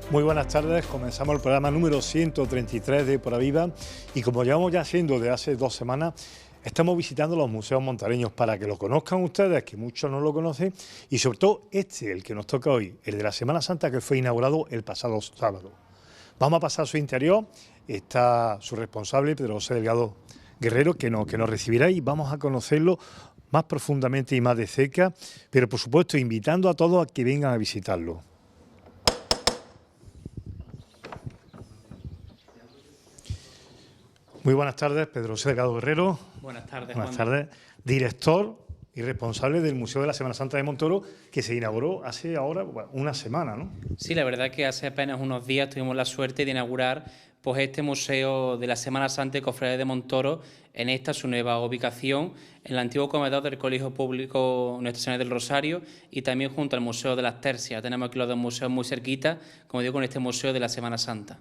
Muy buenas tardes, comenzamos el programa número 133 de Por Aviva y como llevamos ya siendo de hace 2 semanas, estamos visitando los museos montareños para que lo conozcan ustedes, que muchos no lo conocen, y sobre todo el que nos toca hoy, el de la Semana Santa, que fue inaugurado el pasado sábado. Vamos a pasar a su interior, está su responsable, Pedro José Delgado Guerrero, que nos recibirá y vamos a conocerlo más profundamente y más de cerca, pero por supuesto invitando a todos a que vengan a visitarlo. Muy buenas tardes, Pedro José Delgado Guerrero. Buenas tardes, Buenas Juan. tardes. Director y responsable del Museo de la Semana Santa de Montoro, que se inauguró hace ahora una semana, ¿no? Sí, la verdad que hace apenas unos días tuvimos la suerte de inaugurar pues este Museo de la Semana Santa y Cofradía de Montoro en esta su nueva ubicación, en el antiguo comedor del Colegio Público Nuestra Señora del Rosario y también junto al Museo de las Tercias. Tenemos aquí los dos museos muy cerquita, como digo, con este Museo de la Semana Santa.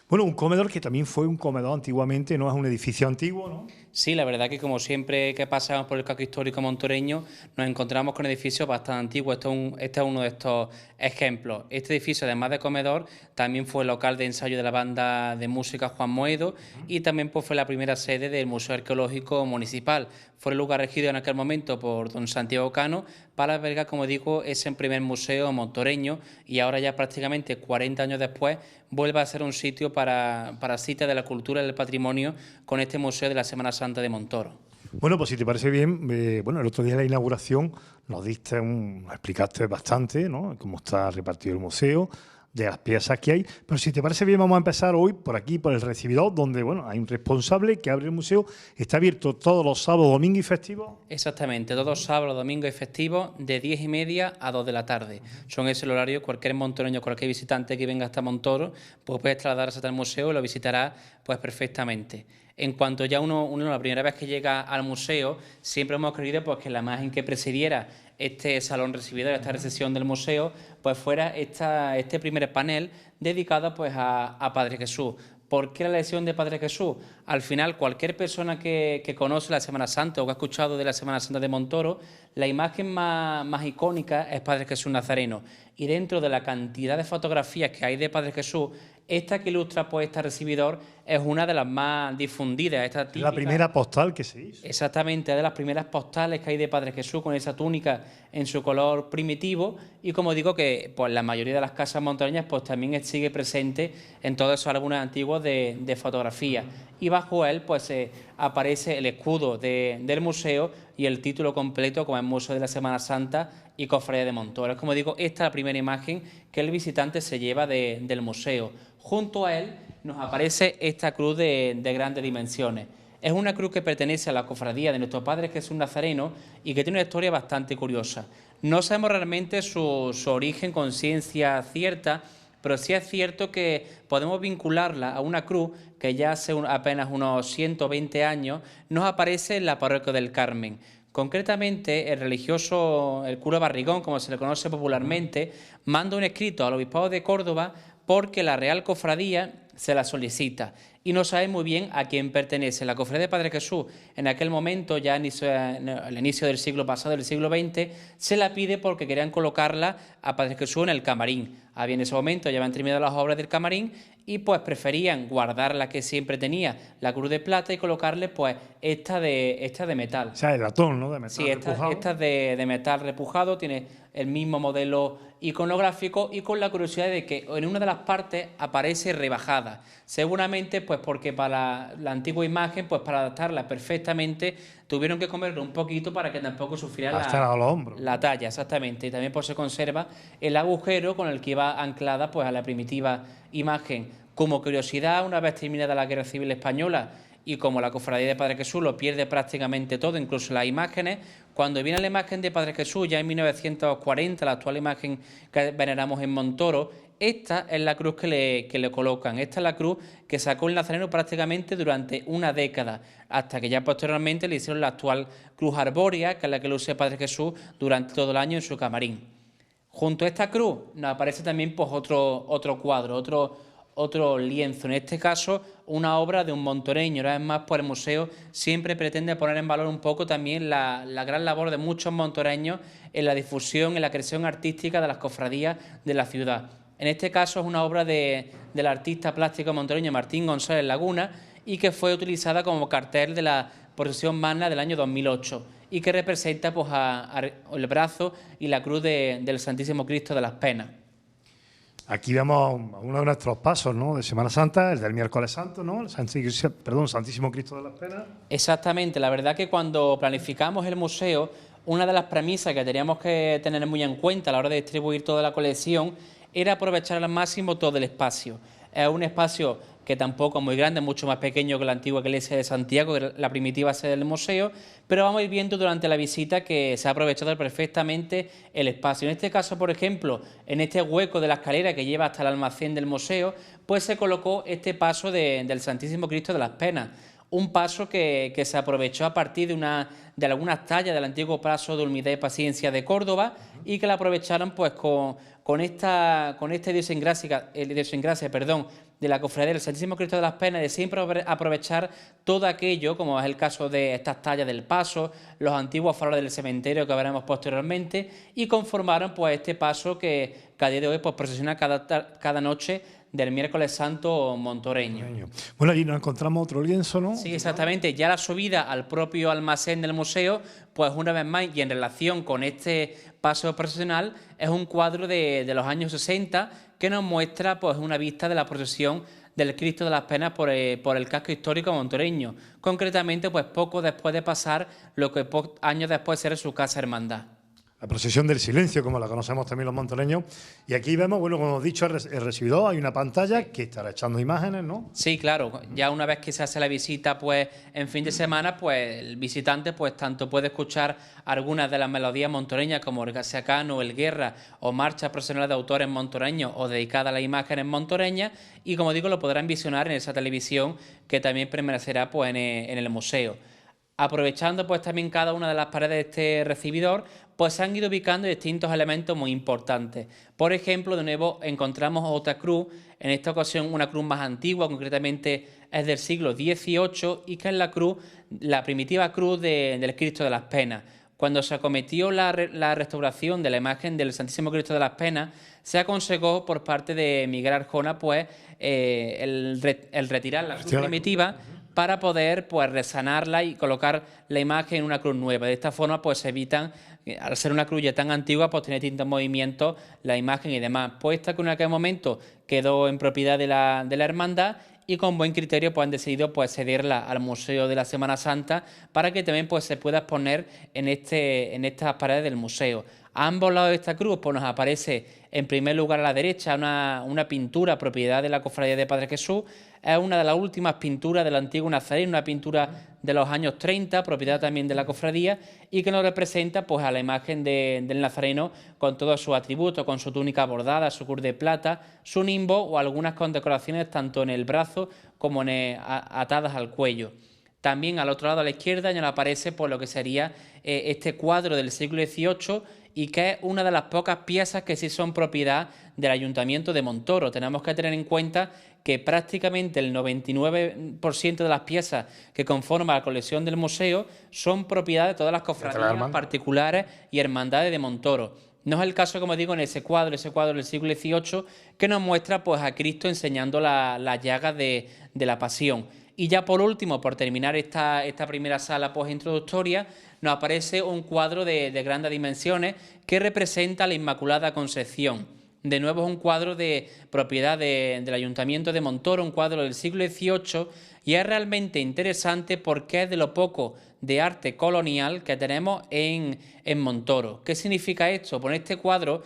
Bueno, un comedor que también fue un comedor antiguamente, no es un edificio antiguo, ¿no? Sí, la verdad que como siempre que pasamos por el casco histórico montoreño nos encontramos con edificios bastante antiguos. Este es uno de estos ejemplos. Este edificio, además de comedor, también fue local de ensayo de la banda de música Juan Moedo y también pues, fue la primera sede del Museo Arqueológico Municipal. Fue el lugar regido en aquel momento por don Santiago Cano para albergar, como digo, ese primer museo montoreño y ahora ya prácticamente 40 años después vuelve a ser un sitio para cita de la cultura y del patrimonio con este Museo de la Semana Santa de Montoro. Bueno, pues si te parece bien, bueno, el otro día de la inauguración nos explicaste bastante, ¿no?, cómo está repartido el museo, de las piezas que hay, pero si te parece bien vamos a empezar hoy por aquí, por el recibidor, donde bueno, hay un responsable que abre el museo, está abierto todos los sábados, domingos y festivos. Exactamente, todos los sábados, domingos y festivos de 10:30 a 2 de la tarde. Son ese el horario, cualquier montoreño, cualquier visitante que venga hasta Montoro, pues puede trasladarse hasta el museo y lo visitará pues perfectamente. En cuanto ya uno la primera vez que llega al museo, siempre hemos querido pues, que la imagen que presidiera este salón recibidor, esta recepción del museo, pues fuera este primer panel dedicado pues a Padre Jesús. ¿Por qué la elección de Padre Jesús? Al final, cualquier persona que conoce la Semana Santa o que ha escuchado de la Semana Santa de Montoro, la imagen más icónica es Padre Jesús Nazareno. Y dentro de la cantidad de fotografías que hay de Padre Jesús, esta que ilustra pues este recibidor es una de las más difundidas. Esta típica, la primera postal que se hizo. Exactamente, es de las primeras postales que hay de Padre Jesús con esa túnica en su color primitivo y como digo que pues la mayoría de las casas montañas pues también sigue presente en todos esos álbumes antiguos de fotografía y bajo él pues aparece el escudo del museo y el título completo como es Museo de la Semana Santa y Cofradía de Montoro. Como digo, esta es la primera imagen que el visitante se lleva del museo. Junto a él nos aparece esta cruz de grandes dimensiones. Es una cruz que pertenece a la cofradía de nuestro Padre Jesús Nazareno y que tiene una historia bastante curiosa. No sabemos realmente su origen con ciencia cierta, pero sí es cierto que podemos vincularla a una cruz que ya hace apenas unos 120 años nos aparece en la parroquia del Carmen. Concretamente, el religioso, el cura Barrigón, como se le conoce popularmente, manda un escrito al obispado de Córdoba porque la Real Cofradía se la solicita y no sabe muy bien a quién pertenece. La Cofradía de Padre Jesús, en aquel momento, ya al inicio del siglo pasado, del siglo XX, se la pide porque querían colocarla a Padre Jesús en el camarín. Había en ese momento, ya habían terminado las obras del camarín y pues preferían guardar la que siempre tenía, la cruz de plata, y colocarle pues esta de metal. O sea, el latón, ¿no?, de metal Sí, repujado. esta de metal repujado, tiene el mismo modelo iconográfico y con la curiosidad de que en una de las partes aparece rebajada. Seguramente pues porque para la antigua imagen, pues para adaptarla perfectamente, tuvieron que comerlo un poquito para que tampoco sufriera hasta los hombros. La talla, exactamente. Y también pues se conserva el agujero con el que iba anclada pues a la primitiva imagen. Como curiosidad, una vez terminada la Guerra Civil Española y como la Cofradía de Padre Jesús lo pierde prácticamente todo, incluso las imágenes, cuando viene la imagen de Padre Jesús ya en 1940, la actual imagen que veneramos en Montoro, esta es la cruz que le colocan, esta es la cruz que sacó el Nazareno prácticamente durante una década, hasta que ya posteriormente le hicieron la actual cruz arbórea, que es la que luce Padre Jesús durante todo el año en su camarín. Junto a esta cruz nos aparece también pues, otro cuadro, otro lienzo, en este caso una obra de un montoreño. Una vez más, pues el museo siempre pretende poner en valor un poco también la gran labor de muchos montoreños en la difusión, en la creación artística de las cofradías de la ciudad. En este caso es una obra del artista plástico montoreño Martín González Laguna y que fue utilizada como cartel de la procesión magna del año 2008 y que representa pues, el brazo y la cruz del Santísimo Cristo de las Penas. Aquí vemos uno de nuestros pasos, ¿no?, de Semana Santa, el del miércoles santo, ¿no?, el Santísimo Cristo de las Penas. Exactamente, la verdad que cuando planificamos el museo, una de las premisas que teníamos que tener muy en cuenta a la hora de distribuir toda la colección era aprovechar al máximo todo el espacio. Es un espacio que tampoco es muy grande, mucho más pequeño que la antigua iglesia de Santiago, que es la primitiva sede del museo, pero vamos a ir viendo durante la visita que se ha aprovechado perfectamente el espacio. En este caso, por ejemplo, en este hueco de la escalera que lleva hasta el almacén del museo, pues se colocó este paso del Santísimo Cristo de las Penas, un paso que se aprovechó a partir de algunas tallas del antiguo paso de Humildad y Paciencia de Córdoba y que la aprovecharon pues con este idiosincrasia de la Cofradía del Santísimo Cristo de las Penas, de siempre aprovechar todo aquello, como es el caso de estas tallas del paso, los antiguos faroles del cementerio que veremos posteriormente, y conformaron pues este paso que a día de hoy pues procesiona cada noche del miércoles santo montoreño. Bueno, allí nos encontramos otro lienzo, ¿no? Sí, exactamente. Ya la subida al propio almacén del museo, pues una vez más, y en relación con este paso procesional, es un cuadro de los años 60 que nos muestra pues una vista de la procesión del Cristo de las Penas por el casco histórico montoreño. Concretamente, pues poco después de pasar lo que años después será su casa hermandad. La procesión del silencio, como la conocemos también los montoreños. Y aquí vemos, bueno, como hemos dicho, el recibidor, hay una pantalla que estará echando imágenes, ¿no? Sí, claro. Ya una vez que se hace la visita, pues en fin de semana, pues el visitante, pues tanto puede escuchar algunas de las melodías montoreñas como el Gasiacano, el Guerra o marchas profesionales de autores montoreños o dedicadas a las imágenes montoreñas y, como digo, lo podrán visionar en esa televisión que también permanecerá pues en el museo. Aprovechando pues también cada una de las paredes de este recibidor, pues se han ido ubicando distintos elementos muy importantes. Por ejemplo, de nuevo encontramos otra cruz, en esta ocasión una cruz más antigua, concretamente es del siglo XVIII y que es la primitiva cruz del Cristo de las Penas. Cuando se acometió la restauración de la imagen del Santísimo Cristo de las Penas, se aconsejó por parte de Miguel Arjona pues, el retirar la cruz primitiva para poder pues, resanarla y colocar la imagen en una cruz nueva. De esta forma pues, se evitan, al ser una cruz ya tan antigua, pues tener distintos movimientos, la imagen y demás. Pues esta que en aquel momento quedó en propiedad de la hermandad y con buen criterio pues, han decidido pues, cederla al Museo de la Semana Santa para que también pues, se pueda exponer en estas paredes del museo. A ambos lados de esta cruz pues, nos aparece en primer lugar a la derecha una pintura propiedad de la Cofradía de Padre Jesús. Es una de las últimas pinturas del antiguo Nazareno, una pintura de los años 30, propiedad también de la cofradía, y que nos representa pues, a la imagen del Nazareno con todos sus atributos, con su túnica bordada, su cruz de plata, su nimbo o algunas condecoraciones tanto en el brazo como atadas al cuello. También al otro lado, a la izquierda, ya nos aparece pues, lo que sería este cuadro del siglo XVIII y que es una de las pocas piezas que sí son propiedad del Ayuntamiento de Montoro. Tenemos que tener en cuenta que prácticamente el 99% de las piezas que conforman la colección del museo son propiedad de todas las cofradías particulares y hermandades de Montoro. No es el caso, como digo, en ese cuadro del siglo XVIII, que nos muestra pues, a Cristo enseñando las llagas de la Pasión. Y ya por último, por terminar esta primera sala introductoria, nos aparece un cuadro de grandes dimensiones que representa la Inmaculada Concepción. De nuevo es un cuadro de propiedad del Ayuntamiento de Montoro, un cuadro del siglo XVIII, y es realmente interesante porque es de lo poco de arte colonial que tenemos en Montoro. ¿Qué significa esto? Pues este cuadro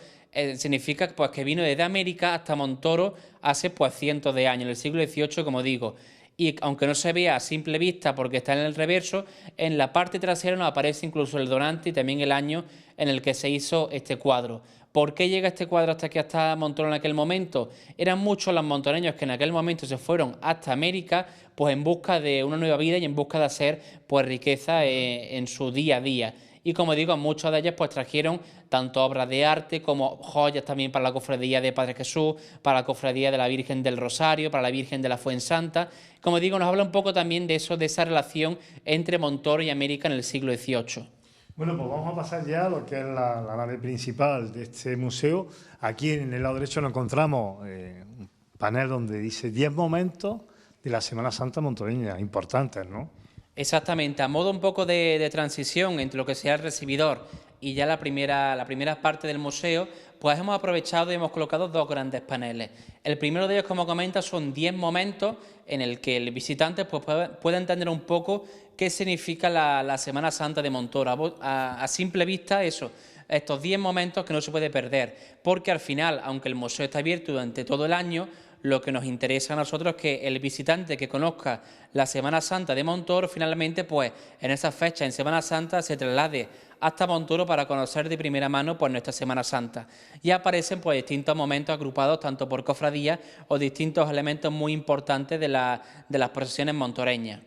significa pues, que vino desde América hasta Montoro hace pues, cientos de años, en el siglo XVIII, como digo. Y aunque no se vea a simple vista porque está en el reverso, en la parte trasera nos aparece incluso el donante y también el año en el que se hizo este cuadro. ¿Por qué llega este cuadro hasta aquí, hasta Montoro en aquel momento? Eran muchos los montoreños que en aquel momento se fueron hasta América pues en busca de una nueva vida y en busca de hacer pues riqueza en su día a día. Y como digo, muchas de ellas pues trajeron tanto obras de arte como joyas también para la cofradía de Padre Jesús, para la cofradía de la Virgen del Rosario, para la Virgen de la Fuensanta. Como digo, nos habla un poco también de eso, de esa relación entre Montoro y América en el siglo XVIII. Bueno, pues vamos a pasar ya a lo que es la nave principal de este museo. Aquí en el lado derecho nos encontramos un panel donde dice 10 momentos de la Semana Santa montoreña, importantes, ¿no? Exactamente, a modo un poco de transición entre lo que sea el recibidor y ya la primera parte del museo, pues hemos aprovechado y hemos colocado dos grandes paneles. El primero de ellos, como comenta, son 10 momentos en el que el visitante pues, puede entender un poco qué significa la Semana Santa de Montoro. A simple vista, estos 10 momentos que no se puede perder, porque al final, aunque el museo está abierto durante todo el año, lo que nos interesa a nosotros es que el visitante que conozca la Semana Santa de Montoro, finalmente, pues en esa fecha, en Semana Santa, se traslade hasta Montoro para conocer de primera mano pues, nuestra Semana Santa. Y aparecen pues, distintos momentos agrupados tanto por cofradías o distintos elementos muy importantes de las procesiones montoreñas.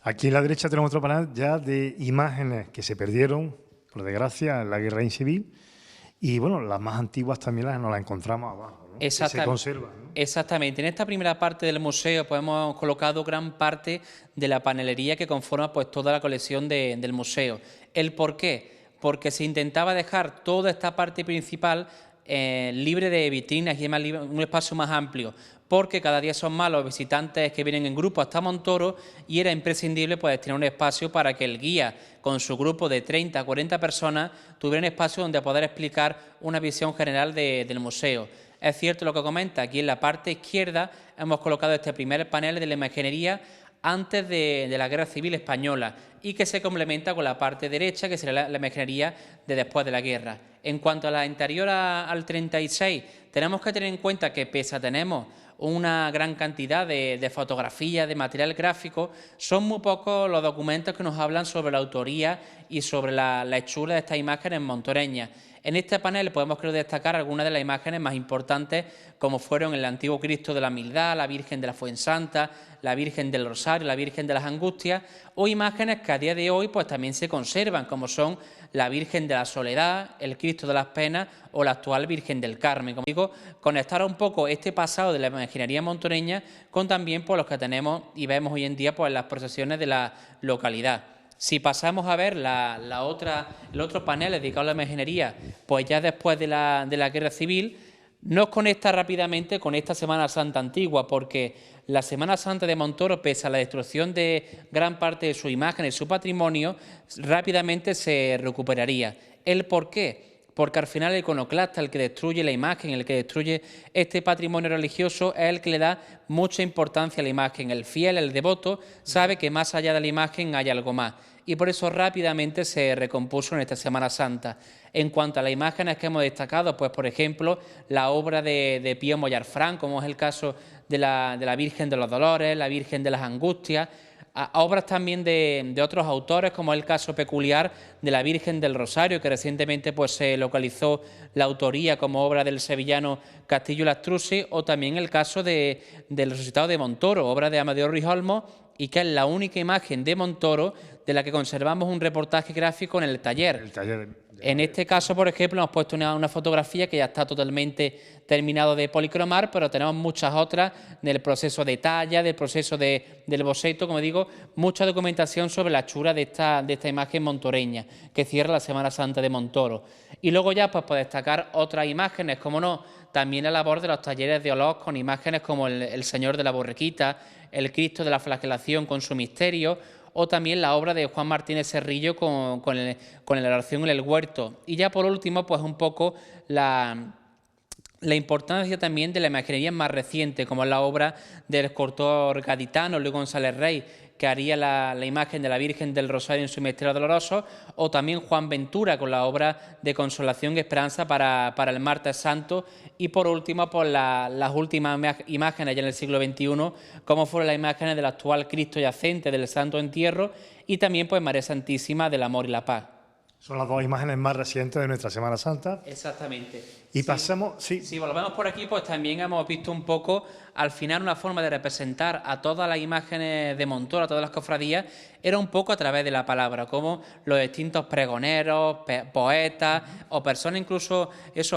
Aquí a la derecha tenemos otro panel ya de imágenes que se perdieron, por desgracia, en la Guerra Civil. Y bueno, las más antiguas también nos las encontramos abajo, ¿no? Que se conservan, ¿no? Exactamente. En esta primera parte del museo pues, hemos colocado gran parte de la panelería que conforma pues, toda la colección del museo. ¿El por qué? Porque se intentaba dejar toda esta parte principal libre de vitrinas y un espacio más amplio, porque cada día son más los visitantes que vienen en grupo hasta Montoro y era imprescindible pues, tener un espacio para que el guía, con su grupo de 30 a 40 personas, tuviera un espacio donde poder explicar una visión general del museo. Es cierto lo que comenta, aquí en la parte izquierda hemos colocado este primer panel de la imaginería antes de la Guerra Civil Española y que se complementa con la parte derecha, que será la imaginería de después de la guerra. En cuanto a la anterior al 36, tenemos que tener en cuenta que pese a tenemos una gran cantidad de fotografías, de material gráfico, son muy pocos los documentos que nos hablan sobre la autoría y sobre la hechura de estas imágenes montoreñas. En este panel podemos destacar algunas de las imágenes más importantes, como fueron el antiguo Cristo de la Humildad, la Virgen de la Fuensanta, la Virgen del Rosario, la Virgen de las Angustias, o imágenes que a día de hoy pues, también se conservan, como son la Virgen de la Soledad, el Cristo de las Penas o la actual Virgen del Carmen. Como digo, conectar un poco este pasado de la imaginería montoreña con también pues, los que tenemos y vemos hoy en día pues, en las procesiones de la localidad. Si pasamos a ver el otro panel dedicado a la imaginería, pues ya después de la Guerra Civil, nos conecta rápidamente con esta Semana Santa antigua, porque la Semana Santa de Montoro, pese a la destrucción de gran parte de su imagen y su patrimonio, rápidamente se recuperaría. ¿El por qué? Porque al final el iconoclasta, el que destruye la imagen, el que destruye este patrimonio religioso, es el que le da mucha importancia a la imagen. El fiel, el devoto, sabe que más allá de la imagen hay algo más. Y por eso rápidamente se recompuso en esta Semana Santa. En cuanto a las imágenes que hemos destacado, pues por ejemplo, la obra de Pío Mollarfrán, como es el caso de la Virgen de los Dolores, la Virgen de las Angustias, a obras también de otros autores, como es el caso peculiar de la Virgen del Rosario, que recientemente pues, se localizó la autoría como obra del sevillano Castillo Lastrucci, o también el caso del Resucitado de Montoro, obra de Amadeo Ruiz Olmos, y que es la única imagen de Montoro de la que conservamos un reportaje gráfico en el taller. En este caso, por ejemplo, hemos puesto una fotografía que ya está totalmente terminado de policromar, pero tenemos muchas otras del proceso de talla, del proceso del boceto, como digo, mucha documentación sobre la hechura de esta imagen montoreña, que cierra la Semana Santa de Montoro. Y luego ya, pues, por destacar otras imágenes, como no, también la labor de los talleres de Olot con imágenes como el Señor de la Borriquita, el Cristo de la Flagelación con su misterio, o también la obra de Juan Martínez Cerrillo con la oración en el huerto. Y ya por último, pues un poco la importancia también de la imaginería más reciente, como es la obra del escultor gaditano Luis González Rey, que haría la imagen de la Virgen del Rosario en su misterio doloroso, o también Juan Ventura con la obra de Consolación y Esperanza para el Martes Santo, y por último, pues las últimas imágenes ya en el siglo XXI, como fueron las imágenes del actual Cristo yacente del Santo Entierro, y también pues María Santísima del Amor y la Paz. Son las dos imágenes más recientes de nuestra Semana Santa. Exactamente. Y pasamos, sí. Si volvemos por aquí, pues también hemos visto un poco, al final, una forma de representar a todas las imágenes de Montoro, a todas las cofradías, era un poco a través de la palabra, como los distintos pregoneros, poetas, o personas incluso,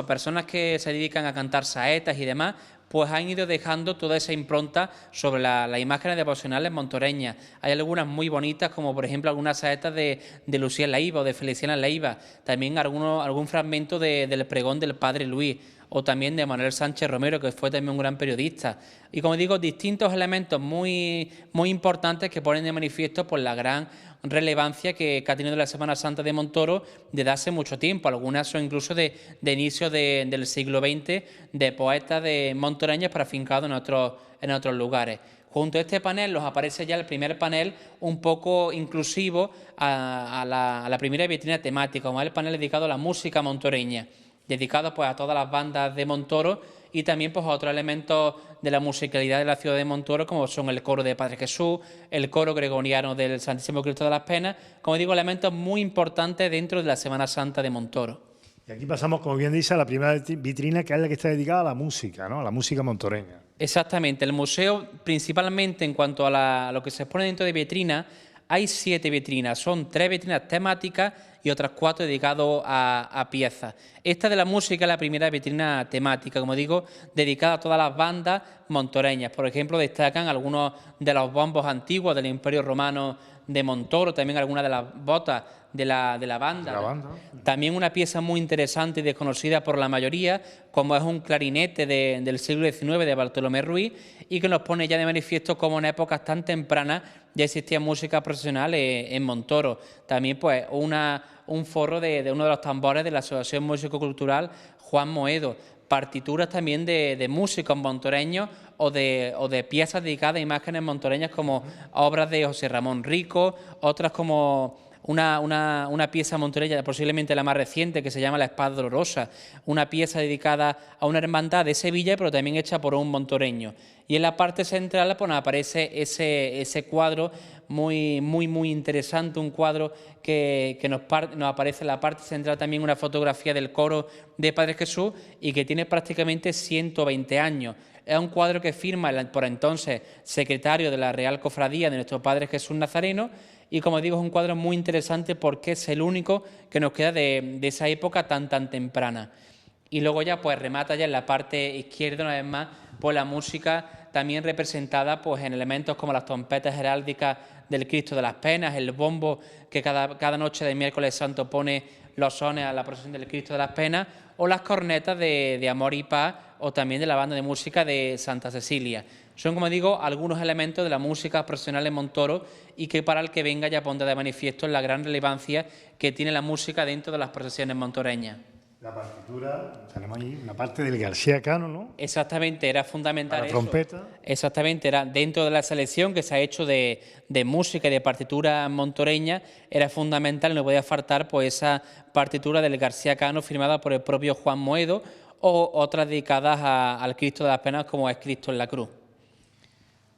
personas que se dedican a cantar saetas y demás, pues han ido dejando toda esa impronta sobre las imágenes devocionales montoreñas. Hay algunas muy bonitas, como por ejemplo algunas saetas de Lucía Leiva o de Feliciana Leiva, también algún fragmento del pregón del Padre Luis, o también de Manuel Sánchez Romero, que fue también un gran periodista. Y como digo, distintos elementos muy importantes que ponen de manifiesto por la gran relevancia que ha tenido la Semana Santa de Montoro desde hace mucho tiempo. Algunas son incluso de inicio del siglo XX, de poetas de montoreños para afincados en otros lugares. Junto a este panel nos aparece ya el primer panel un poco inclusivo a la primera vitrina temática, como es el panel dedicado a la música montoreña, dedicado pues a todas las bandas de Montoro y también pues a otros elementos de la musicalidad de la ciudad de Montoro, como son el coro de Padre Jesús, el coro gregoriano del Santísimo Cristo de las Penas, como digo, elementos muy importantes dentro de la Semana Santa de Montoro. Y aquí pasamos, como bien dice, a la primera vitrina, que es la que está dedicada a la música, ¿no? A la música montoreña. Exactamente. El museo, principalmente en cuanto a lo que se expone dentro de vitrina, hay 7 vitrinas. Son 3 vitrinas temáticas y otras 4 dedicadas a piezas. Esta de la música es la primera vitrina temática, como digo, dedicada a todas las bandas montoreñas. Por ejemplo, destacan algunos de los bombos antiguos del Imperio Romano de Montoro, también algunas de las botas de la banda. También una pieza muy interesante y desconocida por la mayoría, como es un clarinete del siglo XIX de Bartolomé Ruiz, y que nos pone ya de manifiesto cómo en épocas tan tempranas ya existía música profesional en Montoro. También pues un forro de uno de los tambores de la Asociación Músico-Cultural Juan Moedo. Partituras también de músicos montoreños o de piezas dedicadas a imágenes montoreñas, como obras de José Ramón Rico, otras como una pieza montoreña, posiblemente la más reciente, que se llama La Espada Dolorosa, una pieza dedicada a una hermandad de Sevilla, pero también hecha por un montoreño. Y en la parte central pues, nos aparece ese cuadro muy interesante, un cuadro que nos aparece en la parte central también una fotografía del coro de Padre Jesús y que tiene prácticamente 120 años. Es un cuadro que firma el por entonces secretario de la Real Cofradía de nuestro Padre Jesús Nazareno, y como digo es un cuadro muy interesante porque es el único que nos queda de esa época tan temprana. Y luego ya pues remata ya en la parte izquierda una vez más pues la música también representada pues en elementos como las trompetas heráldicas del Cristo de las Penas, el bombo que cada noche del miércoles santo pone los sones a la procesión del Cristo de las Penas, o las cornetas de Amor y Paz, o también de la banda de música de Santa Cecilia. Son, como digo, algunos elementos de la música profesional en Montoro y que para el que venga ya pondrá de manifiesto la gran relevancia que tiene la música dentro de las procesiones montoreñas. La partitura, tenemos ahí una parte del García Cano, ¿no? Exactamente, era fundamental la trompeta. Exactamente, era dentro de la selección que se ha hecho de música y de partitura montoreña, era fundamental, no podía faltar pues esa partitura del García Cano firmada por el propio Juan Moedo, o otras dedicadas al Cristo de las Penas, como es Cristo en la Cruz.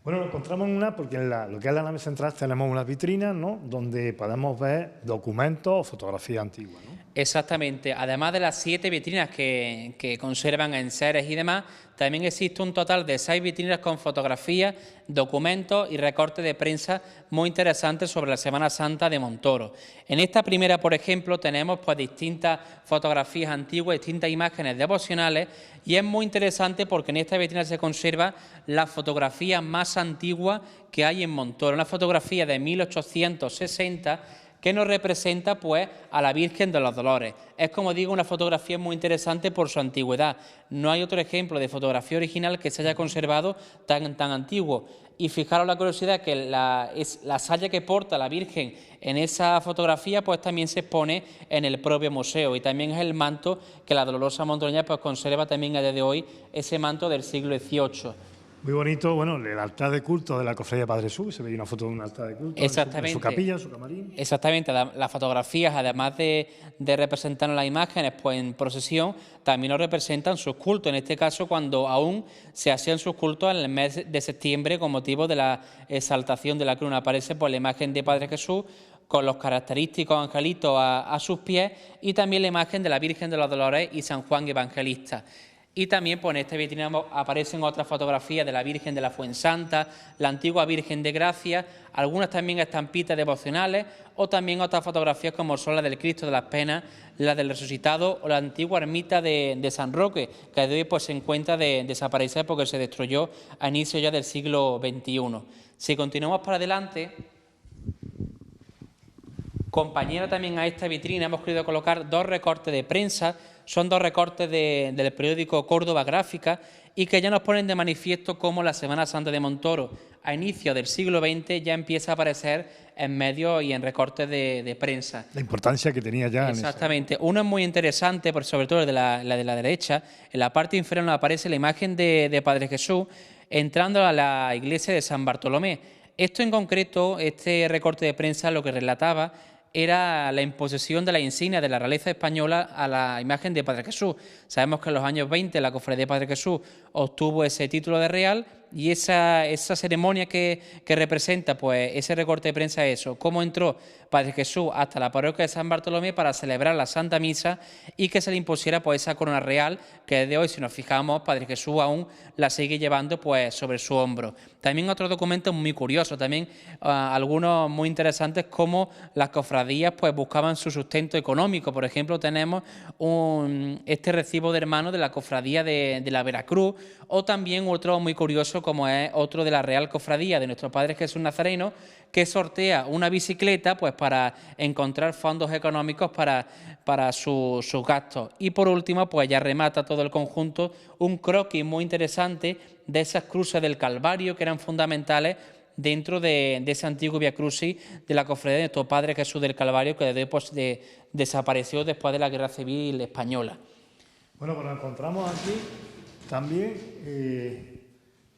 Bueno, nos encontramos en una, porque en lo que es la nave central tenemos unas vitrinas, ¿no?, donde podemos ver documentos o fotografías antiguas, ¿no? Exactamente. Además de las 7 vitrinas que conservan enseres y demás, también existe un total de 6 vitrinas con fotografías, documentos y recortes de prensa muy interesantes sobre la Semana Santa de Montoro. En esta primera, por ejemplo, tenemos pues distintas fotografías antiguas, distintas imágenes devocionales, y es muy interesante porque en esta vitrina se conserva la fotografía más antigua que hay en Montoro, una fotografía de 1860 que nos representa pues a la Virgen de los Dolores. Es, como digo, una fotografía muy interesante por su antigüedad. No hay otro ejemplo de fotografía original que se haya conservado tan antiguo. Y fijaros la curiosidad que la saya que porta la Virgen en esa fotografía pues también se expone en el propio museo, y también es el manto que la Dolorosa Montoreña pues conserva también a día de hoy, ese manto del siglo XVIII. Muy bonito, bueno, el altar de culto de la Cofradía de Padre Jesús, se ve una foto de un altar de culto en su capilla, en su camarín. Exactamente, las fotografías, además de representar las imágenes pues en procesión, también nos representan sus cultos, en este caso cuando aún se hacían sus cultos en el mes de septiembre con motivo de la exaltación de la cruz. Aparece pues la imagen de Padre Jesús con los característicos angelitos a sus pies, y también la imagen de la Virgen de los Dolores y San Juan Evangelista. Y también pues, en esta vitrina aparecen otras fotografías de la Virgen de la Fuensanta, la antigua Virgen de Gracia, algunas también estampitas devocionales o también otras fotografías como son la del Cristo de las Penas, la del Resucitado o la antigua ermita de San Roque, que de hoy pues, se encuentra de desaparecer porque se destruyó a inicio ya del siglo XXI. Si continuamos para adelante, compañera también a esta vitrina, hemos querido colocar dos recortes de prensa. Son dos recortes del periódico Córdoba Gráfica y que ya nos ponen de manifiesto cómo la Semana Santa de Montoro a inicios del siglo XX ya empieza a aparecer en medios y en recortes de prensa. La importancia que tenía ya. Exactamente. Uno es muy interesante, sobre todo la de la derecha. En la parte inferior nos aparece la imagen de Padre Jesús entrando a la iglesia de San Bartolomé. Esto en concreto, este recorte de prensa, lo que relataba era la imposición de la insignia de la realeza española a la imagen de Padre Jesús. Sabemos que en los años 20 la Cofradía de Padre Jesús obtuvo ese título de real y esa ceremonia que representa pues ese recorte de prensa es eso, cómo entró Padre Jesús hasta la parroquia de San Bartolomé para celebrar la Santa Misa y que se le impusiera pues esa corona real que desde hoy, si nos fijamos, Padre Jesús aún la sigue llevando pues sobre su hombro. También otros documentos muy curiosos, también algunos muy interesantes, como las cofradías pues buscaban su sustento económico. Por ejemplo, tenemos este recibo de hermanos de la cofradía de la Veracruz, o también otro muy curioso como es otro de la Real Cofradía de nuestro Padre Jesús Nazareno, que sortea una bicicleta pues para encontrar fondos económicos para sus gastos. Y por último, pues ya remata todo el conjunto un croquis muy interesante de esas cruces del Calvario que eran fundamentales dentro de ese antiguo Via Crucis de la cofradía de nuestro Padre Jesús del Calvario, que después desapareció después de la Guerra Civil Española. Bueno, pues nos encontramos aquí también,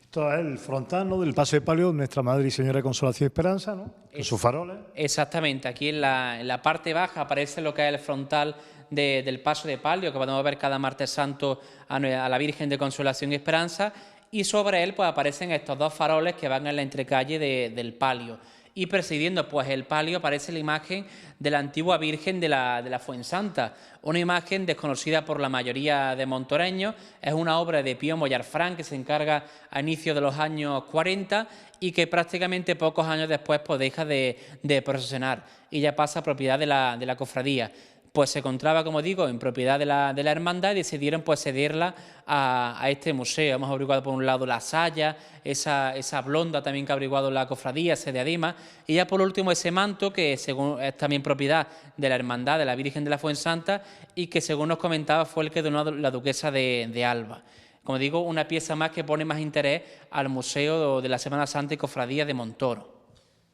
esto es el frontal, ¿no?, del paso de palio de Nuestra Madre y Señora de Consolación y Esperanza, ¿no?, con sus faroles. Exactamente, aquí en la parte baja aparece lo que es el frontal del paso de palio, que podemos ver cada martes santo a la Virgen de Consolación y Esperanza, y sobre él pues aparecen estos dos faroles que van en la entrecalle del palio. Y presidiendo pues el palio aparece la imagen de la antigua Virgen de la Fuensanta, una imagen desconocida por la mayoría de montoreños. Es una obra de Pío Mollarfrán que se encarga a inicios de los años 40 y que prácticamente pocos años después pues deja de procesionar y ya pasa a propiedad de la cofradía. Pues se encontraba, como digo, en propiedad de la hermandad y decidieron pues cederla a este museo. Hemos averiguado por un lado la saya, esa blonda también que ha averiguado la cofradía, ese diadema, y ya por último ese manto que según es también propiedad de la hermandad de la Virgen de la Fuensanta y que según nos comentaba fue el que donó la duquesa de Alba. Como digo, una pieza más que pone más interés al Museo de la Semana Santa y Cofradía de Montoro.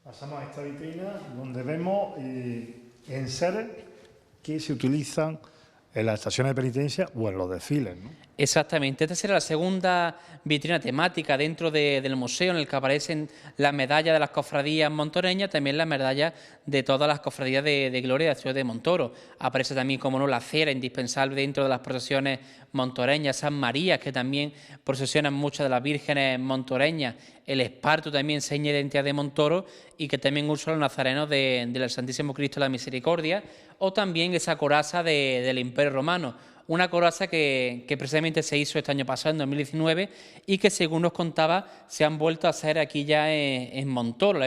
Pasamos a esta vitrina donde vemos enseres que se utilizan en las estaciones de penitencia o en los desfiles, ¿no? Exactamente, esta será la segunda vitrina temática dentro del museo, en el que aparecen las medallas de las cofradías montoreñas, también las medallas de todas las cofradías de gloria de la ciudad de Montoro. Aparece también, como no, la cera indispensable dentro de las procesiones montoreñas, San María, que también procesionan muchas de las vírgenes montoreñas, el esparto también, seña de identidad de Montoro, y que también usan los nazarenos del Santísimo Cristo de la Misericordia, o también esa coraza del Imperio Romano, una coraza que precisamente se hizo este año pasado, en 2019, y que según nos contaba se han vuelto a hacer aquí ya en Montoro.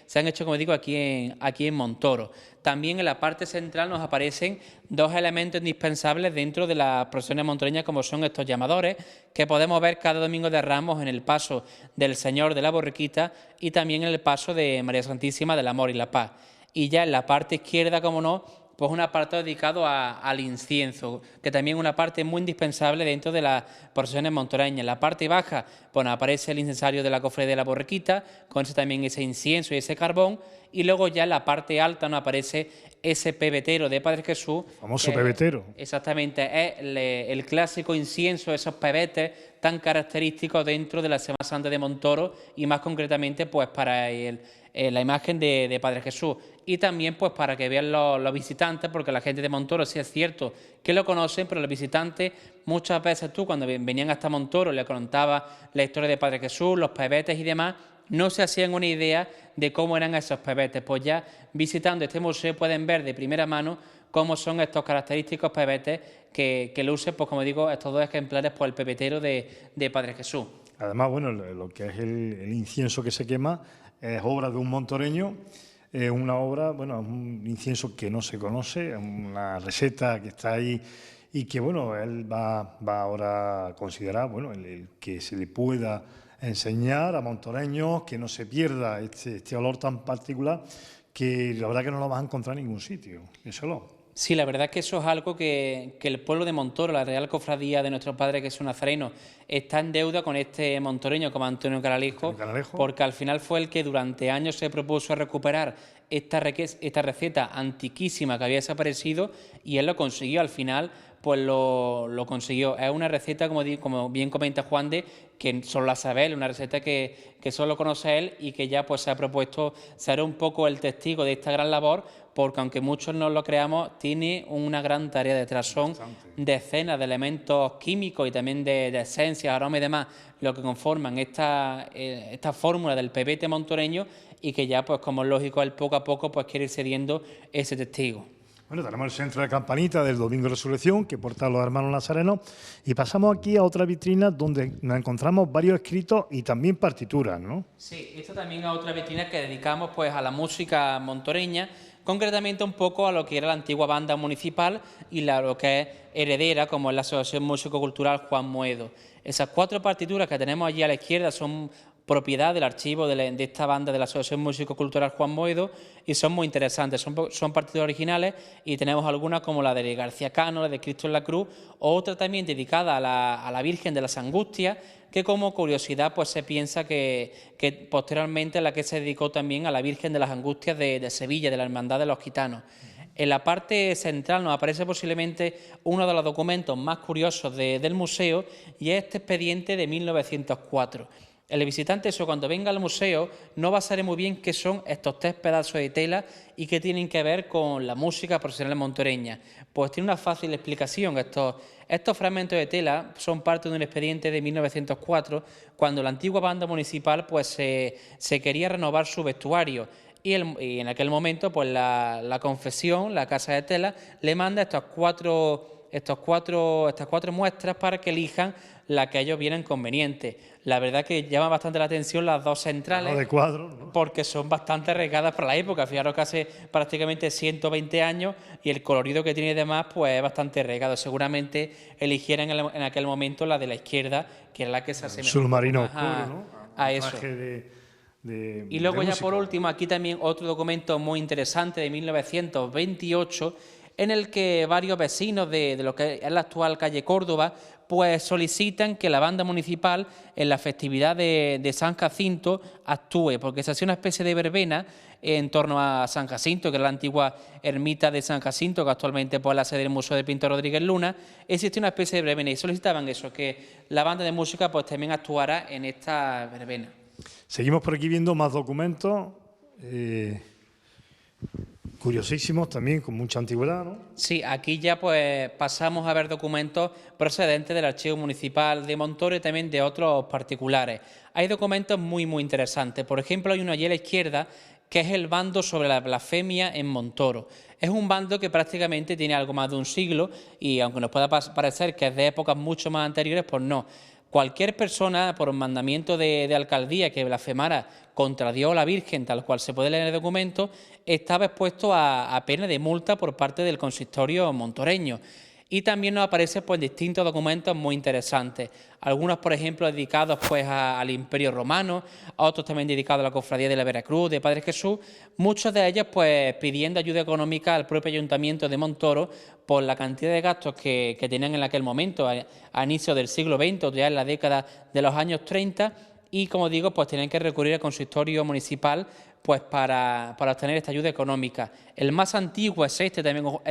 Se han hecho, como digo, aquí en Montoro. También en la parte central nos aparecen dos elementos indispensables dentro de las procesiones montoreñas, como son estos llamadores, que podemos ver cada domingo de Ramos en el paso del Señor de la Borriquita y también en el paso de María Santísima del Amor y la Paz. Y ya en la parte izquierda, como no, pues un apartado dedicado al incienso, que también es una parte muy indispensable dentro de las procesiones montoreñas. En la parte baja, bueno, aparece el incensario de la cofradía de la Borriquita, con ese incienso y ese carbón, y luego ya en la parte alta nos aparece ese pebetero de Padre Jesús. Famoso pebetero. Exactamente, es el clásico incienso, esos pebetes tan característicos dentro de la Semana Santa de Montoro y más concretamente pues para la imagen de Padre Jesús. Y también pues para que vean los visitantes, porque la gente de Montoro sí es cierto que lo conocen, pero los visitantes muchas veces tú cuando venían hasta Montoro le contabas la historia de Padre Jesús, los pebetes y demás, no se hacían una idea de cómo eran esos pebetes. Pues ya visitando este museo pueden ver de primera mano cómo son estos característicos pebetes que lucen, pues como digo, estos dos ejemplares por el pebetero de Padre Jesús. Además, bueno, lo que es el incienso que se quema es obra de un montoreño, es una obra, bueno, es un incienso que no se conoce, es una receta que está ahí y que, bueno, él va ahora a considerar, bueno, el que se le pueda enseñar a montoreños, que no se pierda este olor tan particular, que la verdad que no lo vas a encontrar en ningún sitio, ese olor. Sí, la verdad es que eso es algo que el pueblo de Montoro, la Real Cofradía de nuestro Padre Jesús Nazareno, está en deuda con este montoreño como Antonio Canalejo, porque al final fue el que durante años se propuso recuperar esta receta antiquísima que había desaparecido y él lo consiguió al final. Pues lo consiguió. Es una receta, como bien comenta Juan de, que solo la sabe él, una receta que solo conoce él y que ya pues se ha propuesto ser un poco el testigo de esta gran labor, porque aunque muchos no lo creamos, tiene una gran tarea detrás. Son decenas de elementos químicos y también de esencias, aromas y demás, lo que conforman esta fórmula del pebete montoreño y que ya, pues como es lógico, él poco a poco pues quiere ir cediendo ese testigo. Bueno, tenemos el centro de campanita del Domingo de Resurrección, que porta los hermanos nazarenos, y pasamos aquí a otra vitrina donde nos encontramos varios escritos y también partituras, ¿no? Sí, esta también es otra vitrina que dedicamos pues a la música montoreña, concretamente un poco a lo que era la antigua banda municipal y lo que es heredera, como es la Asociación Músico-Cultural Juan Moedo. Esas 4 partituras que tenemos allí a la izquierda son propiedad del archivo de esta banda de la Asociación Músico-Cultural Juan Moedo y son muy interesantes, son partituras originales y tenemos algunas como la de García Cano, la de Cristo en la Cruz, o otra también dedicada a la Virgen de las Angustias, que como curiosidad pues se piensa que posteriormente la que se dedicó también a la Virgen de las Angustias de Sevilla, de la Hermandad de los Gitanos. En la parte central nos aparece posiblemente uno de los documentos más curiosos del museo y es este expediente de 1904. El visitante, cuando venga al museo, no va a saber muy bien qué son estos 3 pedazos de tela y qué tienen que ver con la música profesional montoreña. Pues tiene una fácil explicación. Estos fragmentos de tela son parte de un expediente de 1904, cuando la antigua banda municipal pues, se quería renovar su vestuario. Y en aquel momento, pues la confesión, la casa de tela, le manda estas cuatro muestras para que elijan la que ellos vienen conveniente. La verdad que llama bastante la atención las 2 centrales, de cuadros, ¿no? Porque son bastante arriesgadas para la época. Fijaros que hace prácticamente 120 años y el colorido que tiene de más pues es bastante arriesgado. Seguramente eligieran en aquel momento la de la izquierda, que era la que se asemeja submarino oscuro, ¿no? A eso. Y luego ya por último, aquí también otro documento muy interesante de 1928, en el que varios vecinos de lo que es la actual calle Córdoba pues solicitan que la banda municipal en la festividad de San Jacinto actúe, porque se hace una especie de verbena en torno a San Jacinto, que es la antigua ermita de San Jacinto, que actualmente pues, es la sede del Museo del Pintor Rodríguez Luna. Existe una especie de verbena y solicitaban eso, que la banda de música pues también actuara en esta verbena. Seguimos por aquí viendo más documentos, curiosísimos también, con mucha antigüedad, ¿no? Sí, aquí ya pues pasamos a ver documentos procedentes del Archivo Municipal de Montoro y también de otros particulares. Hay documentos muy interesantes. Por ejemplo, hay uno allí a la izquierda que es el bando sobre la blasfemia en Montoro. Es un bando que prácticamente tiene algo más de un siglo y aunque nos pueda parecer que es de épocas mucho más anteriores, pues no. Cualquier persona, por un mandamiento de alcaldía que blasfemara contra Dios o la Virgen, tal cual se puede leer en el documento, estaba expuesto a pena de multa por parte del consistorio montoreño. Y también nos aparecen pues, distintos documentos muy interesantes. Algunos, por ejemplo, dedicados pues, al Imperio Romano, otros también dedicados a la Cofradía de la Veracruz, de Padre Jesús, muchos de ellos pues, pidiendo ayuda económica al propio Ayuntamiento de Montoro por la cantidad de gastos que tenían en aquel momento, a inicio del siglo XX, o ya en la década de los años 30, y como digo, pues tienen que recurrir al consistorio municipal pues para obtener esta ayuda económica. El más antiguo es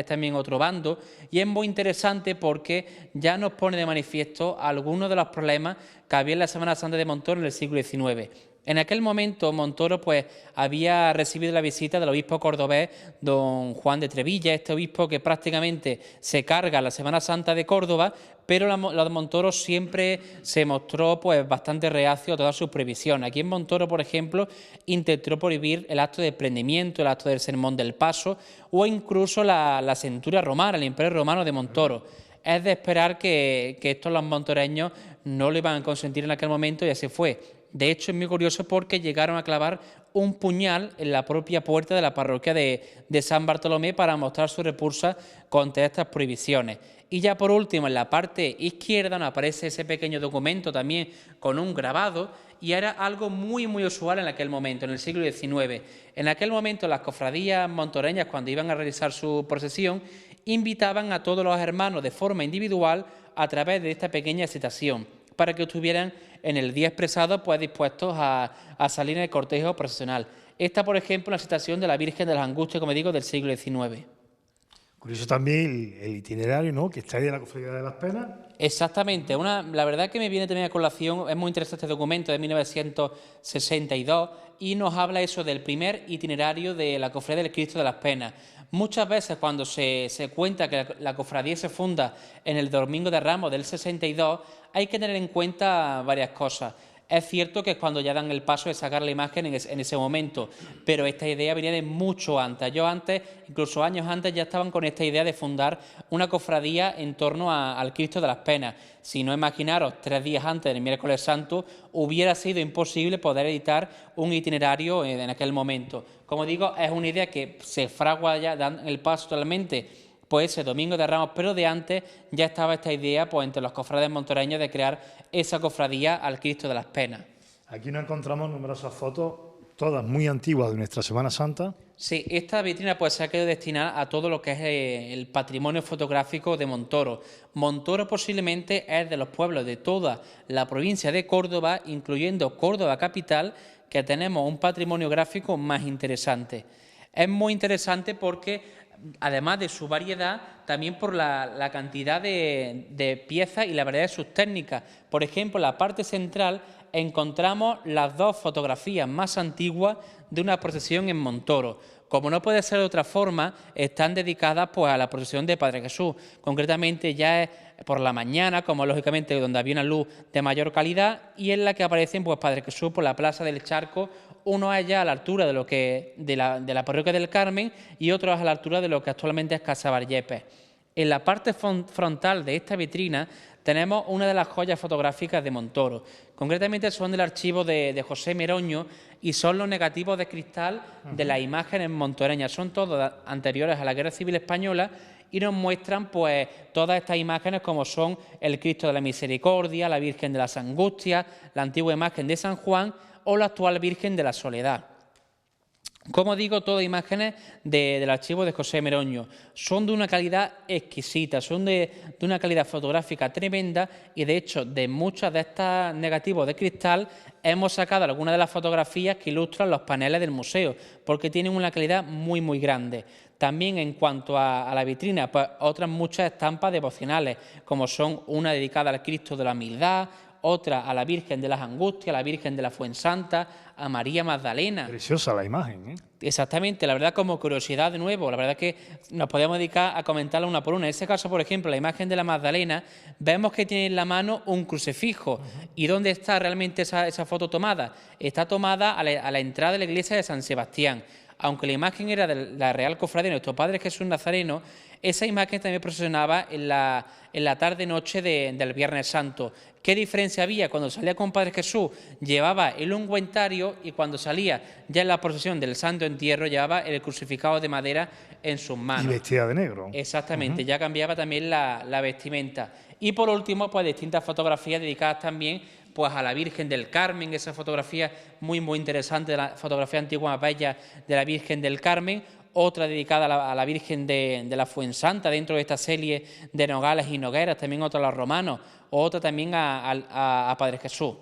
también otro bando, y es muy interesante porque ya nos pone de manifiesto algunos de los problemas que había en la Semana Santa de Montoro en el siglo XIX. En aquel momento Montoro pues había recibido la visita del obispo cordobés don Juan de Trevilla, este obispo que prácticamente se carga la Semana Santa de Córdoba, pero la de Montoro siempre se mostró pues bastante reacio a todas sus previsiones. Aquí en Montoro, por ejemplo, intentó prohibir el acto de prendimiento, el acto del sermón del paso o incluso la centuria romana, el imperio romano de Montoro. Es de esperar que estos los montoreños no lo iban a consentir en aquel momento y así fue. De hecho, es muy curioso porque llegaron a clavar un puñal en la propia puerta de la parroquia de San Bartolomé para mostrar su repulsa contra estas prohibiciones. Y ya por último, en la parte izquierda nos aparece ese pequeño documento también con un grabado, y era algo muy usual en aquel momento, en el siglo XIX. En aquel momento las cofradías montoreñas, cuando iban a realizar su procesión, invitaban a todos los hermanos de forma individual a través de esta pequeña excitación, para que estuvieran en el día expresado pues dispuestos a salir en el cortejo procesional. Esta, por ejemplo, la citación de la Virgen de las Angustias, como digo, del siglo XIX. Curioso también el itinerario, ¿no?, que está ahí de la Cofradía de las Penas. Exactamente. La verdad que me viene también a colación, es muy interesante este documento de 1962 y nos habla eso del primer itinerario de la Cofradía del Cristo de las Penas. Muchas veces cuando se cuenta que la cofradía se funda en el Domingo de Ramos del 62, hay que tener en cuenta varias cosas. Es cierto que es cuando ya dan el paso de sacar la imagen en ese momento, pero esta idea venía de mucho antes. Yo antes, incluso años antes, ya estaban con esta idea de fundar una cofradía en torno al Cristo de las Penas. Si no, imaginaros, 3 días antes del miércoles santo, hubiera sido imposible poder editar un itinerario en aquel momento. Como digo, es una idea que se fragua ya, dan el paso totalmente pues ese Domingo de Ramos, pero de antes ya estaba esta idea pues entre los cofrades montoreños de crear esa cofradía al Cristo de las Penas. Aquí nos encontramos numerosas fotos, todas muy antiguas de nuestra Semana Santa. Sí, esta vitrina pues se ha querido destinar a todo lo que es el patrimonio fotográfico de Montoro. Montoro posiblemente es de los pueblos de toda la provincia de Córdoba, incluyendo Córdoba capital, que tenemos un patrimonio gráfico más interesante. Es muy interesante porque además de su variedad, también por la cantidad de piezas y la variedad de sus técnicas. Por ejemplo, en la parte central encontramos las 2 fotografías más antiguas de una procesión en Montoro. Como no puede ser de otra forma, están dedicadas pues, a la procesión de Padre Jesús. Concretamente ya es por la mañana, como lógicamente donde había una luz de mayor calidad, y en la que aparecen pues, Padre Jesús por la Plaza del Charco. Uno es ya a la altura de la parroquia del Carmen y otro es a la altura de lo que actualmente es Casa Barllépez. En la parte frontal de esta vitrina tenemos una de las joyas fotográficas de Montoro. Concretamente son del archivo de José Meroño y son los negativos de cristal de las imágenes montoreñas. Son todos anteriores a la Guerra Civil Española y nos muestran pues todas estas imágenes como son el Cristo de la Misericordia, la Virgen de las Angustias, la antigua imagen de San Juan o la actual Virgen de la Soledad. Como digo, todas imágenes del archivo de José Meroño. Son de una calidad exquisita, son de una calidad fotográfica tremenda y de hecho de muchas de estas negativos de cristal hemos sacado algunas de las fotografías que ilustran los paneles del museo porque tienen una calidad muy grande. También en cuanto a la vitrina, pues otras muchas estampas devocionales, como son una dedicada al Cristo de la Humildad, otra a la Virgen de las Angustias, a la Virgen de la Fuensanta, a María Magdalena. Preciosa la imagen, ¿eh? Exactamente, la verdad como curiosidad de nuevo, la verdad que nos podemos dedicar a comentarla una por una. En este caso, por ejemplo, la imagen de la Magdalena, vemos que tiene en la mano un crucifijo. ¿Y dónde está realmente esa foto tomada? Está tomada a la entrada de la iglesia de San Sebastián. Aunque la imagen era de la Real Cofradía de nuestro Padre Jesús Nazareno, esa imagen también procesionaba en la tarde-noche del Viernes Santo. ¿Qué diferencia había? Cuando salía con Padre Jesús llevaba el ungüentario y cuando salía ya en la procesión del Santo Entierro llevaba el crucificado de madera en sus manos. Y vestida de negro. Exactamente, ya cambiaba también la vestimenta. Y por último, pues distintas fotografías dedicadas también pues a la Virgen del Carmen, esa fotografía muy interesante, de la fotografía antigua más bella de la Virgen del Carmen, otra dedicada a la Virgen de la Fuensanta, dentro de esta serie de Nogales y Nogueras, también otra a los romanos, otra también a Padre Jesús.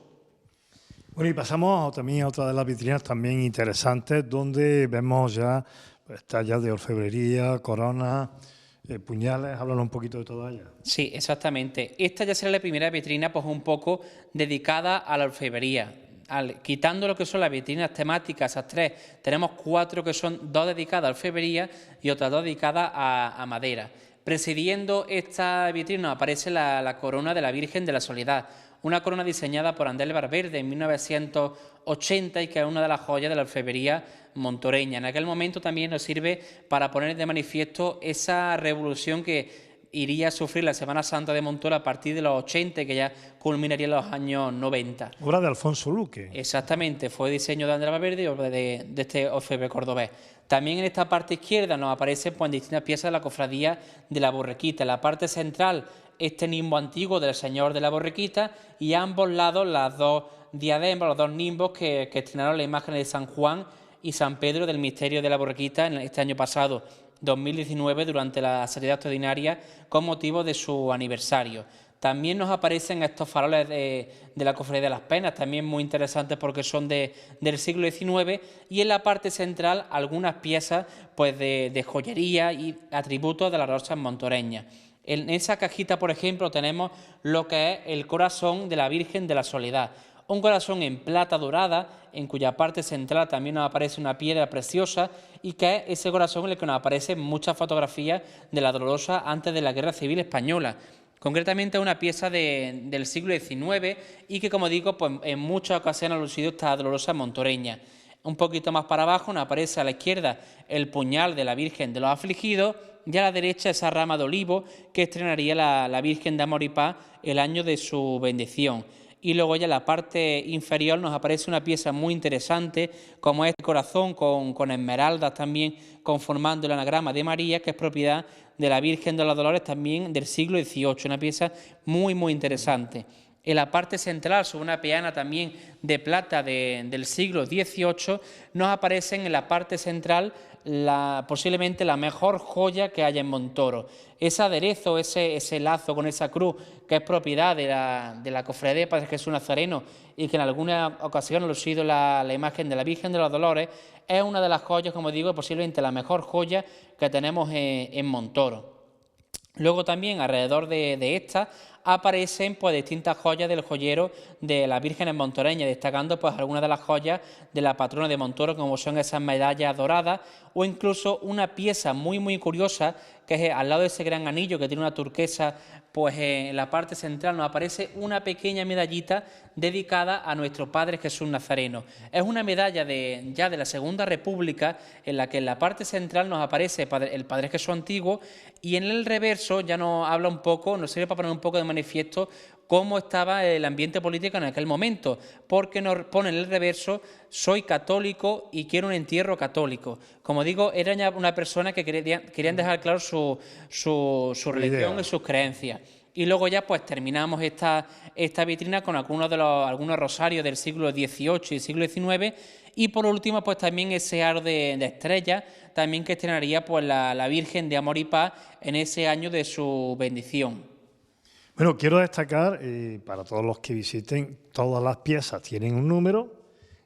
Bueno, y pasamos también a otra de las vitrinas también interesantes, donde vemos ya tallas de orfebrería, coronas, puñales. Háblanos un poquito de todas ellas. Sí, exactamente. Esta ya será la primera vitrina pues un poco dedicada a la orfebrería. quitando lo que son las vitrinas temáticas, esas 3, tenemos 4 que son 2 dedicadas a orfebrería y otras 2 dedicadas a madera. Presidiendo esta vitrina aparece la corona de la Virgen de la Soledad, una corona diseñada por Andrés Valverde en 1980 y que es una de las joyas de la orfebrería montoreña. En aquel momento también nos sirve para poner de manifiesto esa revolución que iría a sufrir la Semana Santa de Montoro a partir de los 80, que ya culminaría en los años 90. Obra de Alfonso Luque. Exactamente, fue diseño de Andrés Valverde y obra de este orfebre cordobés. También en esta parte izquierda nos aparecen pues, distintas piezas de la cofradía de la Borriquita. En la parte central, este nimbo antiguo del Señor de la Borriquita y a ambos lados las 2 diademas, los 2 nimbos que estrenaron la imagen de San Juan y San Pedro del Misterio de la Borriquita en este año pasado, 2019, durante la salida extraordinaria con motivo de su aniversario. También nos aparecen estos faroles de la Cofradía de las Penas, también muy interesantes porque son del siglo XIX, y en la parte central algunas piezas pues, de joyería y atributos de las rosas montoreñas. En esa cajita, por ejemplo, tenemos lo que es el corazón de la Virgen de la Soledad, un corazón en plata dorada, en cuya parte central también nos aparece una piedra preciosa y que es ese corazón en el que nos aparecen muchas fotografías de la Dolorosa antes de la Guerra Civil Española. Concretamente es una pieza del siglo XIX y que, como digo, pues en muchas ocasiones ha lucido esta Dolorosa montoreña. Un poquito más para abajo nos aparece a la izquierda el puñal de la Virgen de los Afligidos y a la derecha esa rama de olivo que estrenaría la Virgen de Amor y Paz el año de su bendición. Y luego ya en la parte inferior nos aparece una pieza muy interesante, como este corazón con esmeraldas también conformando el anagrama de María, que es propiedad de la Virgen de los Dolores también del siglo XVIII, una pieza muy interesante. En la parte central, sobre una peana también de plata del siglo XVIII, nos aparecen en la parte central posiblemente la mejor joya que haya en Montoro. Ese aderezo, ese lazo con esa cruz, que es propiedad de la Cofradía de Padre Jesús Nazareno y que en algunas ocasiones ha sido la imagen de la Virgen de los Dolores, es una de las joyas, como digo, posiblemente la mejor joya que tenemos en Montoro. Luego también alrededor de esta aparecen pues distintas joyas del joyero de las vírgenes montoreñas, destacando pues algunas de las joyas de la patrona de Montoro, como son esas medallas doradas, o incluso una pieza muy curiosa, que es al lado de ese gran anillo que tiene una turquesa, pues en la parte central nos aparece una pequeña medallita dedicada a nuestro Padre Jesús Nazareno. Es una medalla ya de la Segunda República, en la que en la parte central nos aparece el Padre Jesús antiguo, y en el reverso ya nos habla un poco, nos sirve para poner un poco de manifiesto cómo estaba el ambiente político en aquel momento, porque nos pone en el reverso: soy católico y quiero un entierro católico. Como digo, era ya una persona que querían dejar claro su religión y sus creencias. Y luego ya pues terminamos esta vitrina con algunos rosarios del siglo XVIII y siglo XIX, y por último pues también ese aro de estrellas, también que estrenaría pues la Virgen de Amor y Paz en ese año de su bendición. Bueno, quiero destacar, para todos los que visiten, todas las piezas tienen un número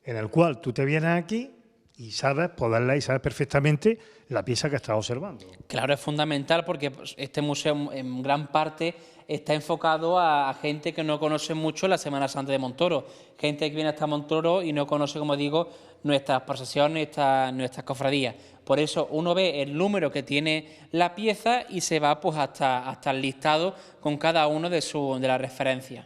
en el cual tú te vienes aquí y sabes poderla y sabes perfectamente la pieza que estás observando. Claro, es fundamental porque este museo en gran parte está enfocado a gente que no conoce mucho la Semana Santa de Montoro, gente que viene hasta Montoro y no conoce, como digo, nuestras procesiones, nuestras cofradías. Por eso uno ve el número que tiene la pieza y se va pues hasta el listado con cada uno de las referencias.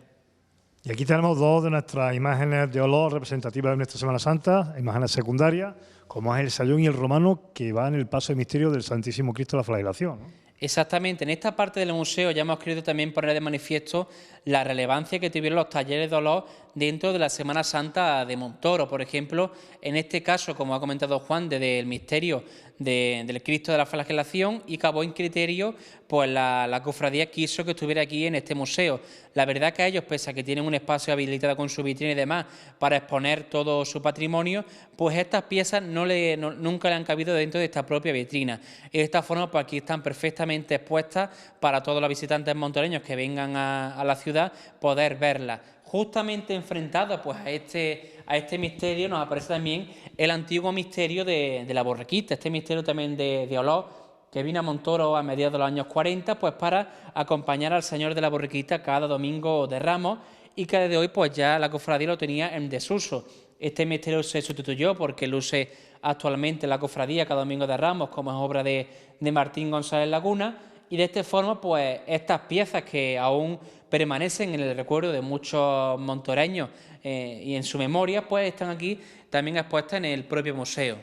Y aquí tenemos dos de nuestras imágenes de olor representativas de nuestra Semana Santa, imágenes secundarias, como es el sayón y el romano, que va en el paso de misterio del Santísimo Cristo de la Flagelación, ¿no? Exactamente, en esta parte del museo ya hemos querido también poner de manifiesto la relevancia que tuvieron los talleres de olor dentro de la Semana Santa de Montoro. Por ejemplo, en este caso, como ha comentado Juan, desde el misterio del Cristo de la Flagelación, y acabó en criterio, pues la cofradía quiso que estuviera aquí en este museo. La verdad que a ellos, pese a que tienen un espacio habilitado con su vitrina y demás para exponer todo su patrimonio, pues estas piezas nunca le han cabido dentro de esta propia vitrina. Y de esta forma, pues aquí están perfectamente expuestas para todos los visitantes montoreños que vengan a la ciudad poder verlas. Justamente enfrentado pues, a este misterio nos aparece también el antiguo misterio de la Borriquita, este misterio también de olor, que vino a Montoro a mediados de los años 40, pues para acompañar al Señor de la Borriquita cada domingo de Ramos, y que desde hoy pues ya la cofradía lo tenía en desuso. Este misterio se sustituyó porque luce actualmente la cofradía cada domingo de Ramos, como es obra de Martín González Laguna, y de esta forma pues estas piezas que aún permanecen en el recuerdo de muchos montoreños y en su memoria, pues están aquí también expuestas en el propio museo.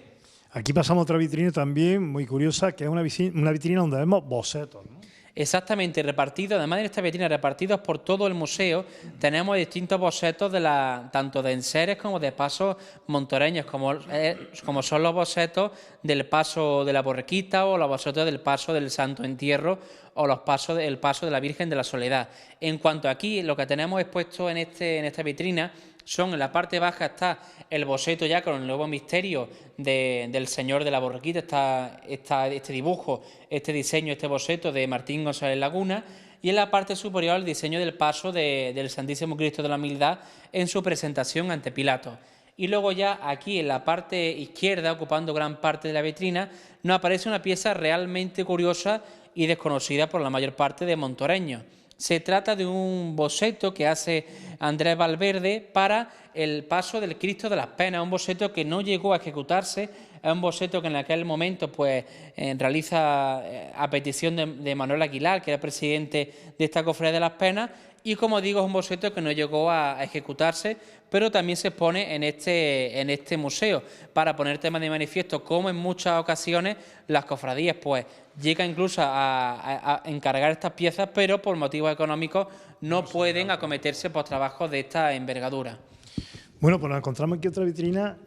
Aquí pasamos a otra vitrina también muy curiosa, que es una vitrina donde vemos bocetos, ¿no? Exactamente, repartidos, además de esta vitrina, repartidos por todo el museo, tenemos distintos bocetos tanto de enseres como de pasos montoreños, como son los bocetos del paso de la Borriquita o los bocetos del paso del Santo Entierro o el paso de la Virgen de la Soledad. En cuanto a aquí, lo que tenemos expuesto en esta vitrina son, en la parte baja está el boceto ya con el nuevo misterio del Señor de la Borriquita, este dibujo, este diseño, este boceto de Martín González Laguna, y en la parte superior el diseño del paso del Santísimo Cristo de la Humildad en su presentación ante Pilato. Y luego ya aquí en la parte izquierda, ocupando gran parte de la vitrina, nos aparece una pieza realmente curiosa y desconocida por la mayor parte de montoreños. Se trata de un boceto que hace Andrés Valverde para el paso del Cristo de las Penas, un boceto que no llegó a ejecutarse, es un boceto que en aquel momento pues realiza a petición de Manuel Aguilar, que era presidente de esta Cofradía de las Penas, y como digo es un boceto que no llegó a ejecutarse, pero también se expone en este museo para poner temas de manifiesto cómo en muchas ocasiones las cofradías pues llegan incluso a encargar estas piezas, pero por motivos económicos no pueden acometerse por trabajos de esta envergadura. Bueno, pues nos encontramos aquí otra vitrina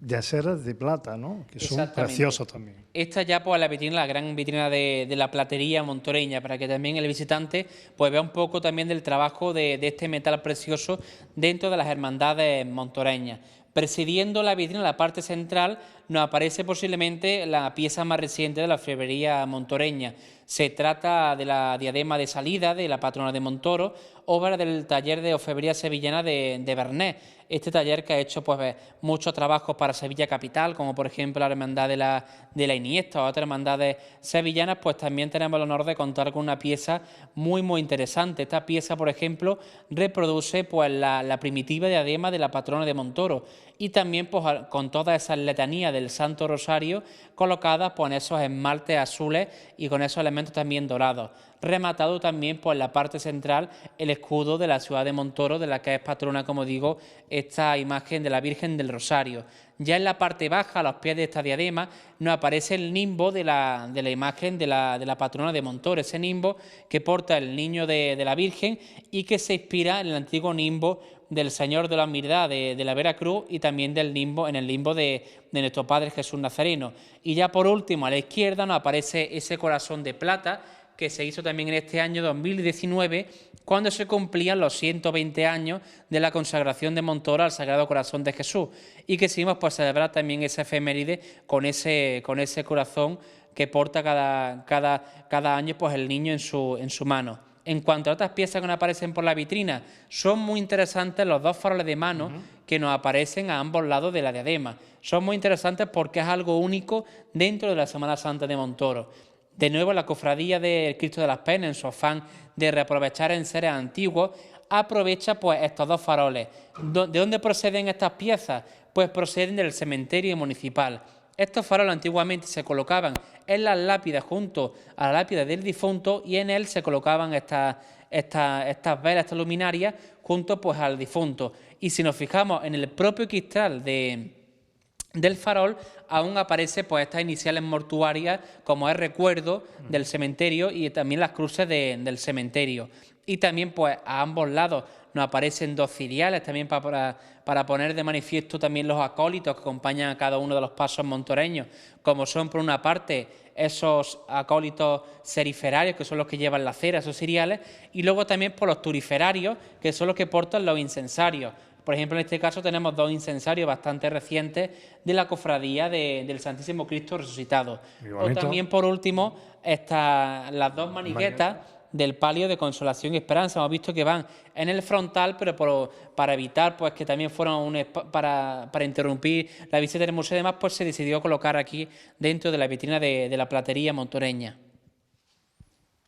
de aceras de plata, ¿no? Que son preciosos también. Esta ya pues la vitrina, la gran vitrina de la platería montoreña, para que también el visitante pues vea un poco también del trabajo de este metal precioso dentro de las hermandades montoreñas. Presidiendo la vitrina, la parte central, nos aparece posiblemente la pieza más reciente de la orfebrería montoreña. Se trata de la diadema de salida de la patrona de Montoro, obra del taller de orfebrería sevillana de Bernet. Este taller que ha hecho pues muchos trabajos para Sevilla Capital, como por ejemplo la Hermandad de la Iniesta o otras hermandades sevillanas, pues también tenemos el honor de contar con una pieza muy interesante. Esta pieza, por ejemplo, reproduce pues la primitiva diadema de la patrona de Montoro y también pues con todas esas letanías del Santo Rosario colocadas pues en esos esmaltes azules y con esos elementos también dorados. Rematado también por la parte central el escudo de la ciudad de Montoro, de la que es patrona, como digo, esta imagen de la Virgen del Rosario. Ya en la parte baja, a los pies de esta diadema, nos aparece el nimbo de la imagen de la patrona de Montoro, ese nimbo que porta el niño de la Virgen y que se inspira en el antiguo nimbo del Señor de la Humildad de la Veracruz y también en el nimbo de nuestro Padre Jesús Nazareno. Y ya por último, a la izquierda nos aparece ese corazón de plata que se hizo también en este año 2019, cuando se cumplían los 120 años de la consagración de Montoro al Sagrado Corazón de Jesús, y que seguimos pues celebrar también esa efeméride con ese corazón que porta cada año pues el niño en su mano. En cuanto a otras piezas que nos aparecen por la vitrina, son muy interesantes los dos faroles de mano que nos aparecen a ambos lados de la diadema. Son muy interesantes porque es algo único dentro de la Semana Santa de Montoro. De nuevo, la cofradía del Cristo de las Penas, en su afán de reaprovechar enseres antiguos, aprovecha pues estos dos faroles. ¿De dónde proceden estas piezas? Pues proceden del cementerio municipal. Estos faroles antiguamente se colocaban en las lápidas junto a la lápida del difunto y en él se colocaban estas velas, estas luminarias, junto pues al difunto. Y si nos fijamos en el propio cristal del farol, aún aparece pues estas iniciales mortuarias como es recuerdo del cementerio y también las cruces del cementerio. Y también pues a ambos lados nos aparecen dos ciriales también para poner de manifiesto también los acólitos que acompañan a cada uno de los pasos montoreños, como son por una parte esos acólitos seriferarios, que son los que llevan la cera, esos ciriales, y luego también por los turiferarios, que son los que portan los incensarios. Por ejemplo, en este caso tenemos dos incensarios bastante recientes de la cofradía del Santísimo Cristo Resucitado. O también, por último, las dos maniquetas del palio de Consolación y Esperanza. Hemos visto que van en el frontal, pero para evitar pues que también fueran para interrumpir la visita del museo y demás, pues se decidió colocar aquí dentro de la vitrina de la platería montoreña.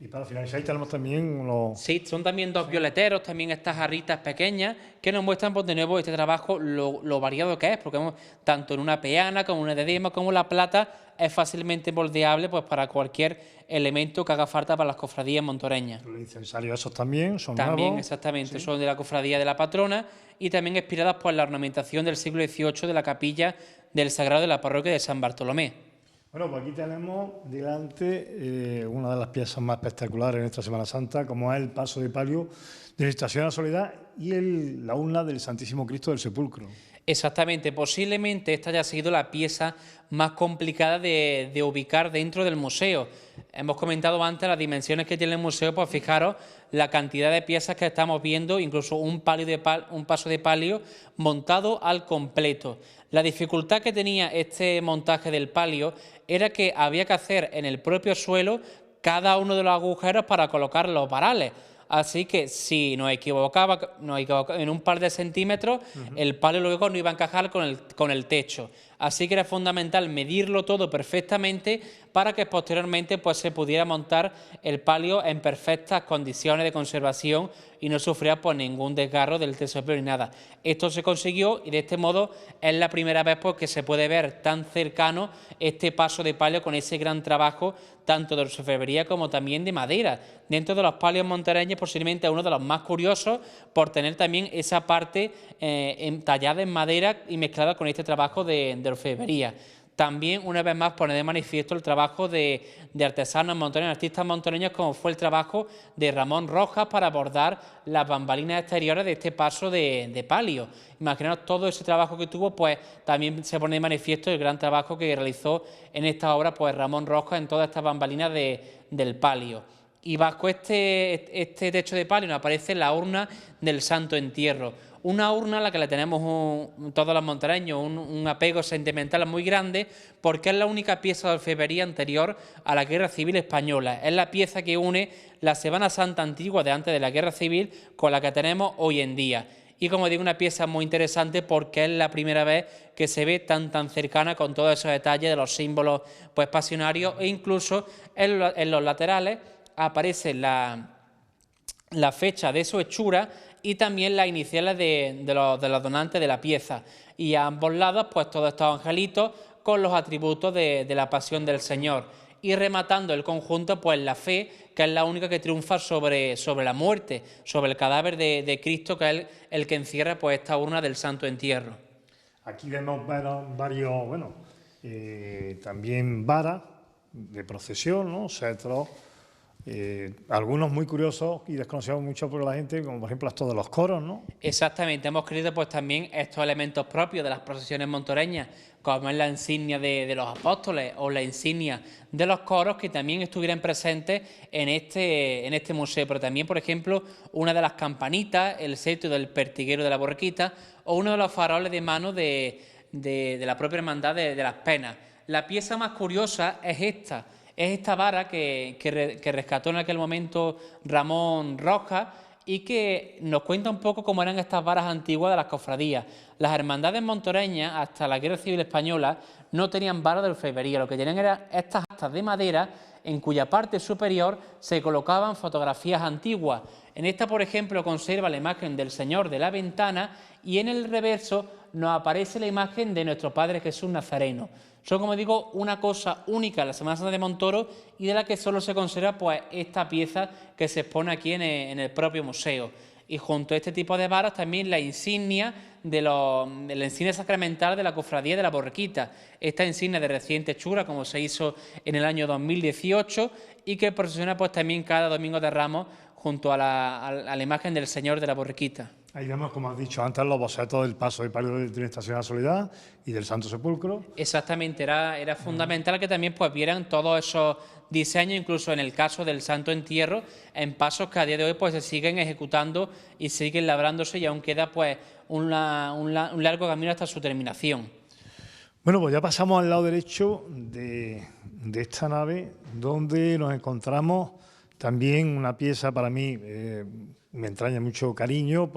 Y para finalizar ahí tenemos también los... Sí, son también dos violeteros, también estas jarritas pequeñas, que nos muestran pues, de nuevo este trabajo, lo variado que es, porque vemos, tanto en una peana, como en una diadema, como la plata, es fácilmente moldeable pues, para cualquier elemento que haga falta para las cofradías montoreñas. Los incensarios esos también son También, nuevos. exactamente, Sí. son de la cofradía de la patrona y también inspiradas por la ornamentación del siglo XVIII de la capilla del Sagrado de la parroquia de San Bartolomé. Bueno, pues aquí tenemos delante una de las piezas más espectaculares en esta Semana Santa, como es el paso de palio de la Estación de la Soledad y la urna del Santísimo Cristo del Sepulcro. Exactamente, posiblemente esta haya sido la pieza más complicada de ubicar dentro del museo. Hemos comentado antes las dimensiones que tiene el museo, pues fijaros la cantidad de piezas que estamos viendo, incluso un paso de palio montado al completo. La dificultad que tenía este montaje del palio era que había que hacer en el propio suelo cada uno de los agujeros para colocar los varales. Así que si nos equivocaba en un par de centímetros, el palio luego no iba a encajar con el techo. Así que era fundamental medirlo todo perfectamente para que posteriormente pues, se pudiera montar el palio en perfectas condiciones de conservación y no sufría pues, ningún desgarro del terciopelo ni nada. Esto se consiguió y de este modo es la primera vez pues, que se puede ver tan cercano este paso de palio con ese gran trabajo tanto de orfebrería como también de madera. Dentro de los palios montareños posiblemente es uno de los más curiosos por tener también esa parte tallada en madera y mezclada con este trabajo de orfebrería. También, una vez más, pone de manifiesto el trabajo de artesanos montoneños, artistas montoneños, como fue el trabajo de Ramón Rojas para abordar las bambalinas exteriores de este paso de palio. Imaginaos todo ese trabajo que tuvo, pues también se pone de manifiesto el gran trabajo que realizó en esta obra pues, Ramón Rojas en todas estas bambalinas del palio. Y bajo este techo de palio nos aparece la urna del Santo Entierro. Una urna a la que le tenemos todos los montareños un apego sentimental muy grande porque es la única pieza de orfebrería anterior a la Guerra Civil Española. Es la pieza que une la Semana Santa antigua de antes de la Guerra Civil con la que tenemos hoy en día. Y como digo, una pieza muy interesante porque es la primera vez que se ve tan cercana con todos esos detalles de los símbolos pues, pasionarios e incluso en los laterales aparece la fecha de su hechura y también las iniciales de los donantes de la pieza. Y a ambos lados, pues todos estos angelitos con los atributos de la pasión del Señor. Y rematando el conjunto, pues la fe, que es la única que triunfa sobre la muerte, sobre el cadáver de Cristo, que es el que encierra pues esta urna del Santo Entierro. Aquí vemos varios, bueno, también varas de procesión, ¿no? Cetros. Algunos muy curiosos y desconocidos mucho por la gente, como por ejemplo estos de los coros, ¿no? Exactamente, hemos querido pues también estos elementos propios de las procesiones montoreñas, como es la insignia de los apóstoles o la insignia de los coros, que también estuvieran presentes en este museo, pero también, por ejemplo, una de las campanitas, el cetro del pertiguero de la Borriquita o uno de los faroles de mano de la propia hermandad de las Penas. La pieza más curiosa es esta vara que rescató en aquel momento Ramón Rojas y que nos cuenta un poco cómo eran estas varas antiguas de las cofradías. Las hermandades montoreñas, hasta la Guerra Civil Española, no tenían varas de orfebrería, lo que tenían eran estas astas de madera en cuya parte superior se colocaban fotografías antiguas. En esta, por ejemplo, conserva la imagen del Señor de la Ventana y en el reverso nos aparece la imagen de nuestro Padre Jesús Nazareno. Son, como digo, una cosa única en la Semana Santa de Montoro y de la que solo se conserva pues, esta pieza que se expone aquí en el propio museo. Y junto a este tipo de varas también la insignia de la insignia sacramental de la Cofradía de la Borriquita. Esta insignia de reciente hechura, como se hizo en el año 2018 y que procesiona pues, también cada Domingo de Ramos junto a la imagen del Señor de la Borriquita. Ahí vemos, como has dicho antes, los bocetos del paso de palio de la Estación de la Soledad y del Santo Sepulcro. Exactamente, era fundamental que también pues, vieran todos esos diseños, incluso en el caso del Santo Entierro, en pasos que a día de hoy pues, se siguen ejecutando y siguen labrándose y aún queda pues, un largo camino hasta su terminación. Bueno, pues ya pasamos al lado derecho de esta nave, donde nos encontramos también una pieza para mí, me entraña mucho cariño,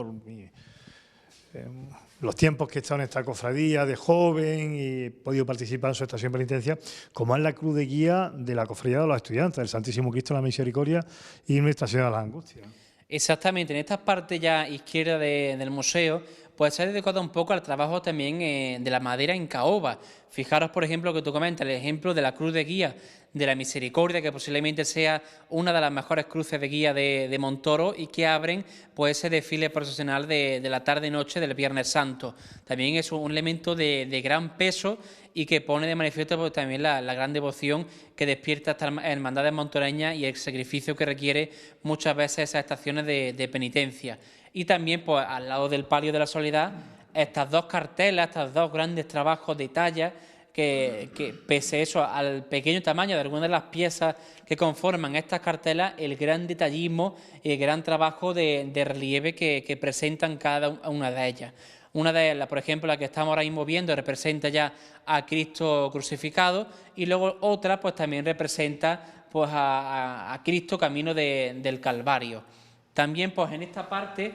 los tiempos que he estado en esta cofradía de joven y he podido participar en su estación penitencia, como es la cruz de guía de la cofradía de los estudiantes, del Santísimo Cristo de la Misericordia y Nuestra Señora de las Angustias. Exactamente, en esta parte ya izquierda del museo, pues se ha dedicado un poco al trabajo también de la madera en caoba. Fijaros, por ejemplo, que tú comentas, el ejemplo de la cruz de guía de la Misericordia, que posiblemente sea una de las mejores cruces de guía de Montoro y que abren pues ese desfile procesional de la tarde-noche del Viernes Santo. También es un elemento de gran peso y que pone de manifiesto pues, también la gran devoción que despierta estas hermandades montoreñas y el sacrificio que requiere muchas veces esas estaciones de penitencia. Y también, pues, al lado del Palio de la Soledad, estas dos cartelas, estos dos grandes trabajos de talla, que pese eso al pequeño tamaño de algunas de las piezas que conforman estas cartelas, el gran detallismo y el gran trabajo de relieve que presentan cada una de ellas. Una de ellas, por ejemplo, la que estamos ahora mismo viendo, representa ya a Cristo crucificado y luego otra pues también representa pues, a Cristo camino del Calvario. También pues en esta parte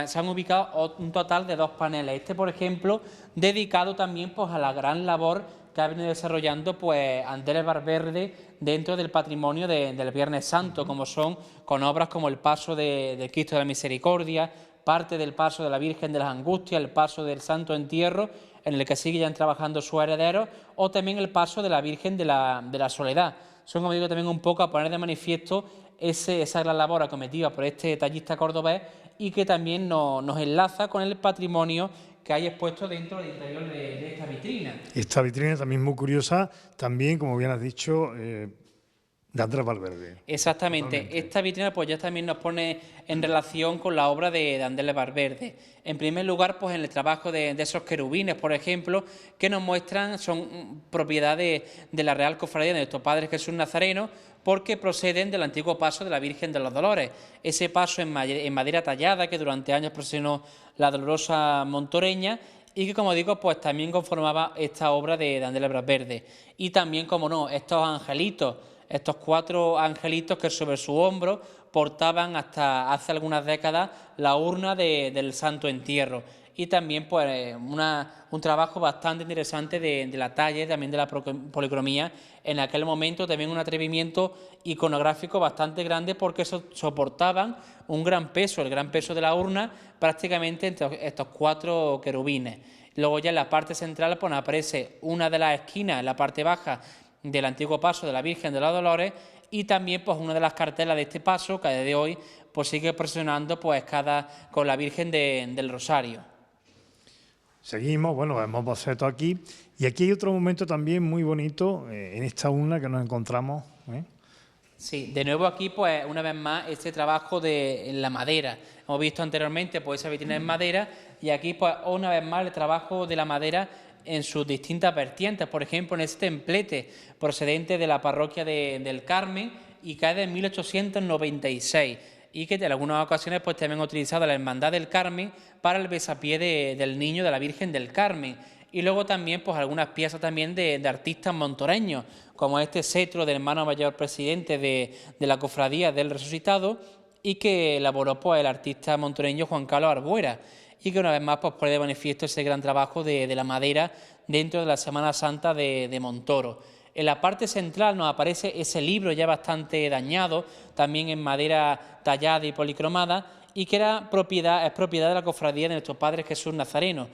se han ubicado un total de 2 paneles. Este, por ejemplo, dedicado también pues, a la gran labor que ha venido desarrollando pues, Andrés Valverde dentro del patrimonio del Viernes Santo, como son con obras como el paso de Cristo de la Misericordia, parte del paso de la Virgen de las Angustias, el paso del Santo Entierro, en el que siguen trabajando sus herederos, o también el paso de la Virgen de la Soledad. Son, como digo, también un poco a poner de manifiesto esa gran labor acometida por este tallista cordobés y que también nos enlaza con el patrimonio que hay expuesto dentro del interior de esta vitrina. Esta vitrina también muy curiosa, también, como bien has dicho, de Andrés Valverde. Exactamente. Totalmente. Esta vitrina pues ya también nos pone en relación con la obra de Andrés Valverde. En primer lugar, pues en el trabajo de esos querubines, por ejemplo, que nos muestran, son propiedades de la Real Cofradía de nuestro Padre Jesús Nazareno, porque proceden del antiguo paso de la Virgen de los Dolores. Ese paso en madera tallada que durante años procesionó la dolorosa montoreña y que, como digo, pues también conformaba esta obra de Andrés Valverde. Y también, como no, estos angelitos, estos 4 angelitos que sobre su hombro portaban hasta hace algunas décadas la urna del Santo Entierro. Y también pues un trabajo bastante interesante de la talla y también de la policromía en aquel momento, también un atrevimiento iconográfico bastante grande porque soportaban un gran peso, el gran peso de la urna prácticamente entre estos 4 querubines. Luego ya en la parte central pues aparece una de las esquinas, en la parte baja del antiguo paso de la Virgen de los Dolores y también pues una de las cartelas de este paso que a día de hoy pues sigue procesionando pues con la Virgen del Rosario. Seguimos, bueno, vemos bocetos aquí y aquí hay otro momento también muy bonito en esta urna que nos encontramos. Sí, de nuevo aquí pues una vez más este trabajo en la madera. Hemos visto anteriormente pues esa vitrina en madera y aquí pues una vez más el trabajo de la madera en sus distintas vertientes, por ejemplo en este templete procedente de la parroquia del Carmen y que es de 1896 y que en algunas ocasiones pues también ha utilizado la Hermandad del Carmen para el besapié del niño de la Virgen del Carmen. Y luego también pues algunas piezas también de artistas montoreños, como este cetro del hermano mayor presidente de la Cofradía del Resucitado y que elaboró pues el artista montoreño Juan Carlos Arbuera y que una vez más pues pone de manifiesto ese gran trabajo de la madera dentro de la Semana Santa de Montoro. En la parte central nos aparece ese libro ya bastante dañado, también en madera tallada y policromada, y que es propiedad de la Cofradía de nuestro Padre Jesús Nazareno.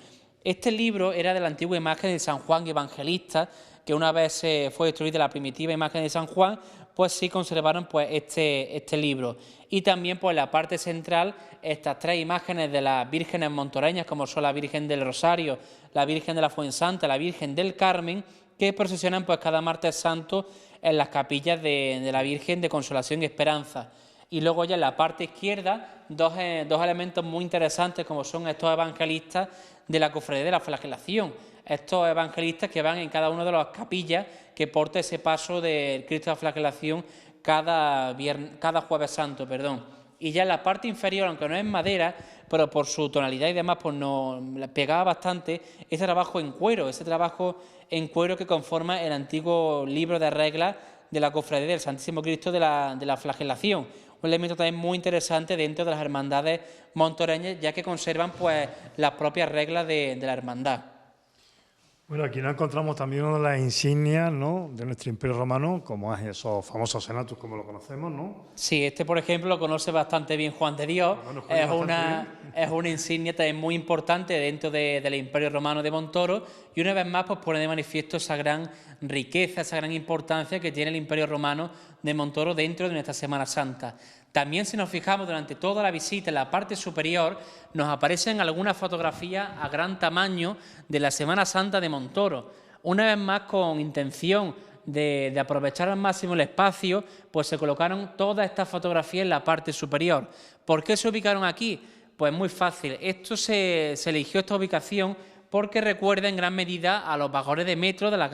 Este libro era de la antigua imagen de San Juan Evangelista, que una vez fue destruida la primitiva imagen de San Juan, pues sí conservaron pues este libro. Y también pues en la parte central estas 3 imágenes de las vírgenes montoreñas, como son la Virgen del Rosario, la Virgen de la Fuensanta, la Virgen del Carmen, que procesionan pues cada martes santo en las capillas de la Virgen de Consolación y Esperanza. Y luego ya en la parte izquierda dos elementos muy interesantes como son estos evangelistas de la Cofradía de la Flagelación. Estos evangelistas que van en cada una de las capillas que porta ese paso del Cristo de la Flagelación cada jueves santo, Y ya en la parte inferior, aunque no es madera, pero por su tonalidad y demás, pues nos pegaba bastante ese trabajo en cuero que conforma el antiguo libro de reglas de la Cofradía del Santísimo Cristo de la Flagelación. un elemento también muy interesante dentro de las hermandades montoreñas, ya que conservan pues las propias reglas de la hermandad. Bueno, aquí nos encontramos también una de las insignias, ¿no?, de nuestro Imperio Romano, como es esos famosos senatus, como lo conocemos, ¿no? Sí, este por ejemplo lo conoce bastante bien Juan de Dios, es una insignia también muy importante dentro del Imperio Romano de Montoro, y una vez más pues pone de manifiesto esa gran riqueza, esa gran importancia que tiene el Imperio Romano de Montoro dentro de nuestra Semana Santa. También, si nos fijamos durante toda la visita, en la parte superior nos aparecen algunas fotografías a gran tamaño de la Semana Santa de Montoro. Una vez más, con intención de aprovechar al máximo el espacio, pues se colocaron todas estas fotografías en la parte superior. ¿Por qué se ubicaron aquí? Pues muy fácil. Se eligió esta ubicación porque recuerda en gran medida a los vagones de metro de las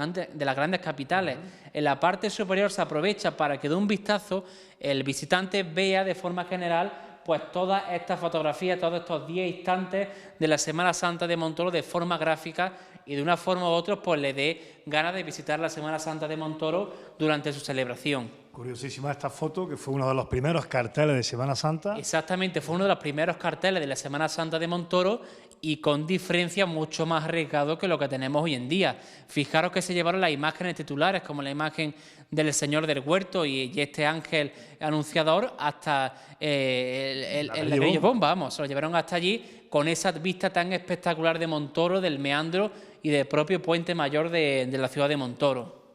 grandes capitales. En la parte superior se aprovecha para que de un vistazo el visitante vea de forma general pues todas estas fotografías, todos estos 10 instantes de la Semana Santa de Montoro de forma gráfica, y de una forma u otra pues le dé ganas de visitar la Semana Santa de Montoro durante su celebración. Curiosísima esta foto, que fue uno de los primeros carteles de Semana Santa. Exactamente, fue uno de los primeros carteles de la Semana Santa de Montoro, y con diferencia mucho más arriesgado que lo que tenemos hoy en día. Fijaros que se llevaron las imágenes titulares, como la imagen del Señor del Huerto y este ángel anunciador, hasta el Laguillo Bomba, vamos, se lo llevaron hasta allí con esa vista tan espectacular de Montoro, del meandro y del propio puente mayor de la ciudad de Montoro.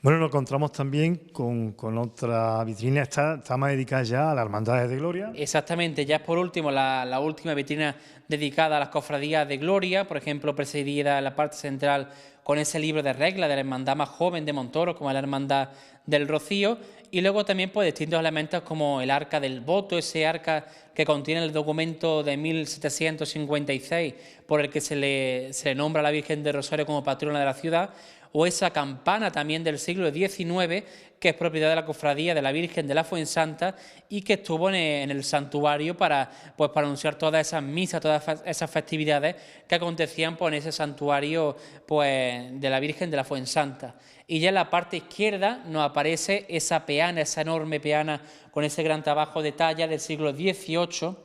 Bueno, nos encontramos también con otra vitrina, está más dedicada ya a las hermandades de gloria. Exactamente, ya es por último la última vitrina dedicada a las cofradías de gloria, por ejemplo, presidida en la parte central con ese libro de reglas de la hermandad más joven de Montoro, como es la hermandad del Rocío, y luego también pues distintos elementos como el arca del voto, ese arca que contiene el documento de 1756 por el que se le nombra a la Virgen del Rosario como patrona de la ciudad, o esa campana también del siglo XIX, que es propiedad de la cofradía de la Virgen de la Fuensanta y que estuvo en el santuario para anunciar todas esas misas, todas esas festividades que acontecían en ese santuario de la Virgen de la Fuensanta. Y ya en la parte izquierda nos aparece esa peana, esa enorme peana con ese gran trabajo de talla del siglo XVIII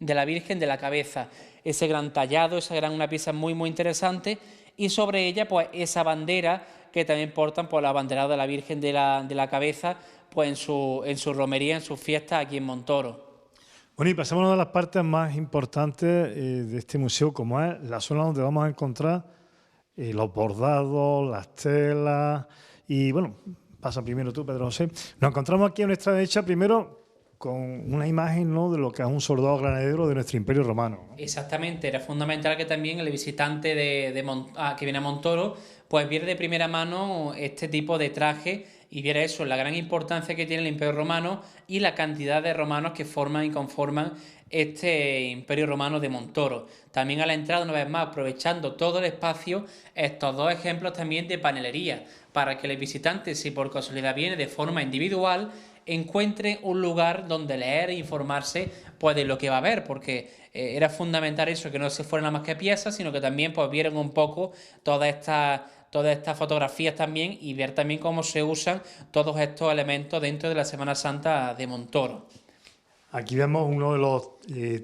de la Virgen de la Cabeza, ese gran tallado, una pieza muy muy interesante, y sobre ella pues esa bandera que también portan la abanderada de la Virgen de la Cabeza pues en su romería, en sus fiestas aquí en Montoro. Bueno, y pasamos a una de las partes más importantes de este museo, como es la zona donde vamos a encontrar los bordados, las telas, y bueno, pasa primero tú, Pedro José. Nos encontramos aquí a nuestra derecha primero con una imagen, ¿no?, de lo que es un soldado granadero de nuestro Imperio Romano, ¿no? Exactamente, era fundamental que también el visitante que viene a Montoro pues viera de primera mano este tipo de traje y viera eso, la gran importancia que tiene el Imperio Romano y la cantidad de romanos que forman y conforman este Imperio Romano de Montoro. También a la entrada, una vez más, aprovechando todo el espacio, estos dos ejemplos también de panelería, para que el visitante, si por casualidad viene de forma individual, encuentre un lugar donde leer e informarse pues de lo que va a ver, porque era fundamental eso, que no se fueran nada más que piezas, sino que también pues vieran un poco todas estas fotografías también, y ver también cómo se usan todos estos elementos dentro de la Semana Santa de Montoro. Aquí vemos uno de los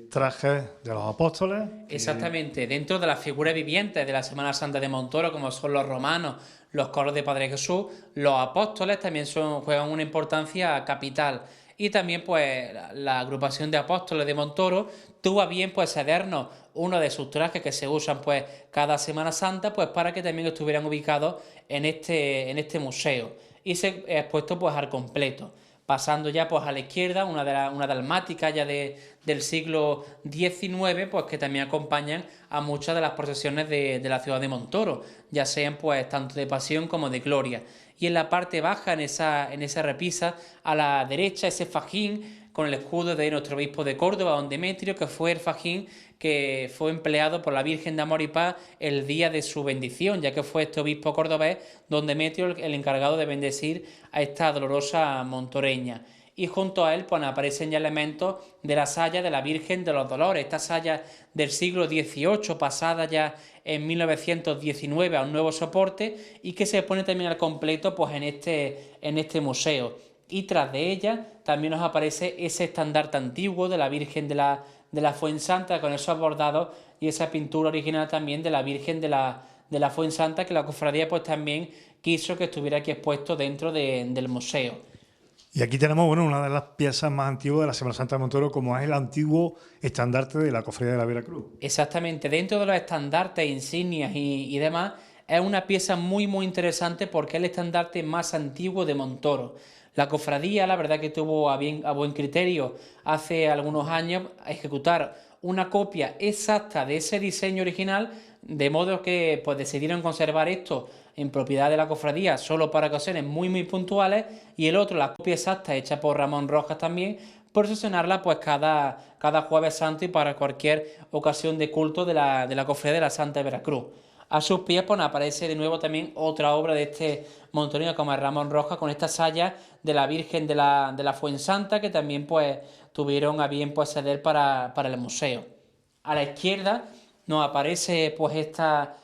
trajes de los apóstoles. Exactamente, dentro de las figuras vivientes de la Semana Santa de Montoro, como son los romanos, los coros de Padre Jesús, los apóstoles también juegan una importancia capital. Y también pues la agrupación de apóstoles de Montoro tuvo a bien pues cedernos uno de sus trajes que se usan pues cada Semana Santa, pues para que también estuvieran ubicados en este museo y se ha expuesto pues al completo. Pasando ya pues a la izquierda, una dalmática ya del siglo XIX, pues que también acompañan a muchas de las procesiones de la ciudad de Montoro, ya sean pues tanto de pasión como de gloria. Y en la parte baja, en esa repisa, a la derecha, ese fajín con el escudo de nuestro obispo de Córdoba, don Demetrio, que fue el fajín que fue empleado por la Virgen de Amor y Paz el día de su bendición, ya que fue este obispo cordobés, don Demetrio, el encargado de bendecir a esta dolorosa montoreña. Y junto a él pues aparecen ya elementos de la saya de la Virgen de los Dolores, esta saya del siglo XVIII, pasada ya en 1919 a un nuevo soporte, y que se pone también al completo pues en este museo. y tras de ella también nos aparece ese estandarte antiguo de la Virgen de la Fuensanta con esos bordados y esa pintura original también de la Virgen de la Fuensanta que la cofradía pues también quiso que estuviera aquí expuesto dentro del museo. Y aquí tenemos, bueno, una de las piezas más antiguas de la Semana Santa de Montoro, como es el antiguo estandarte de la Cofradía de la Veracruz. Exactamente, dentro de los estandartes, insignias y demás, es una pieza muy muy interesante porque es el estandarte más antiguo de Montoro. La cofradía, la verdad que tuvo a buen criterio hace algunos años ejecutar una copia exacta de ese diseño original, de modo que pues decidieron conservar esto en propiedad de la cofradía solo para ocasiones muy muy puntuales y el otro, la copia exacta hecha por Ramón Rojas también, procesionarla pues cada jueves santo y para cualquier ocasión de culto de la cofradía de la Santa de Veracruz. A sus pies pues, aparece de nuevo también otra obra de este montonero como es Ramón Rojas con esta saya de la Virgen de la Fuensanta que también pues tuvieron a bien pues ceder para el museo. A la izquierda nos aparece pues esta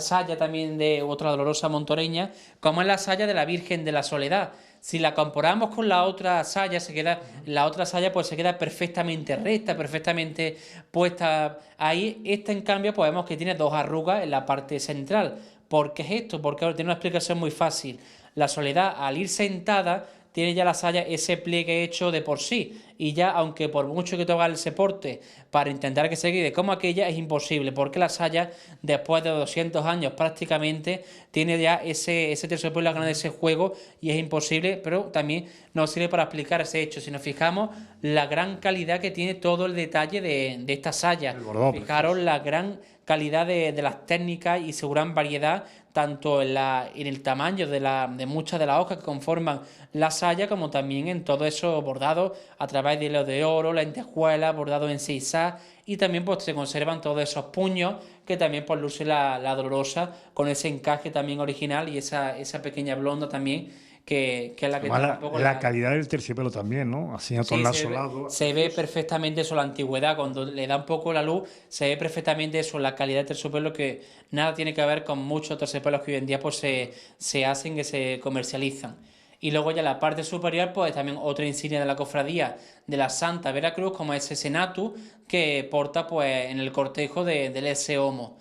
saya también de otra dolorosa montoreña, como es la saya de la Virgen de la Soledad. Si la comparamos con la otra saya, pues se queda perfectamente recta, perfectamente puesta ahí. Esta, en cambio, pues vemos que tiene dos arrugas en la parte central. ¿Por qué es esto? Porque tiene una explicación muy fácil. La Soledad, al ir sentada, tiene ya la saya ese pliegue hecho de por sí. Y ya, aunque por mucho que te haga el soporte para intentar que se quede como aquella, es imposible, porque la saya, después de 200 años prácticamente, tiene ya ese terciopelo de ese juego y es imposible, pero también nos sirve para explicar ese hecho. Si nos fijamos, la gran calidad que tiene todo el detalle de esta saya. Fijaros la gran calidad de las técnicas y su gran variedad, tanto en el tamaño de muchas de las hojas que conforman la saya, como también en todo eso bordado a través de hilo de oro, lentejuelas, bordado en zigzag, y también pues se conservan todos esos puños que también pues luce la dolorosa con ese encaje también original y esa pequeña blonda también que es la que Además, da un poco la calidad del terciopelo también, ¿no? Así a tornado solado. Se ve perfectamente eso, la antigüedad, cuando le da un poco la luz, se ve perfectamente eso, la calidad del terciopelo, que nada tiene que ver con muchos terciopelos que hoy en día pues se hacen, que se comercializan. Y luego ya la parte superior, pues también otra insignia de la cofradía de la Santa Veracruz, como es ese Senatus, que porta pues en el cortejo del ese Homo.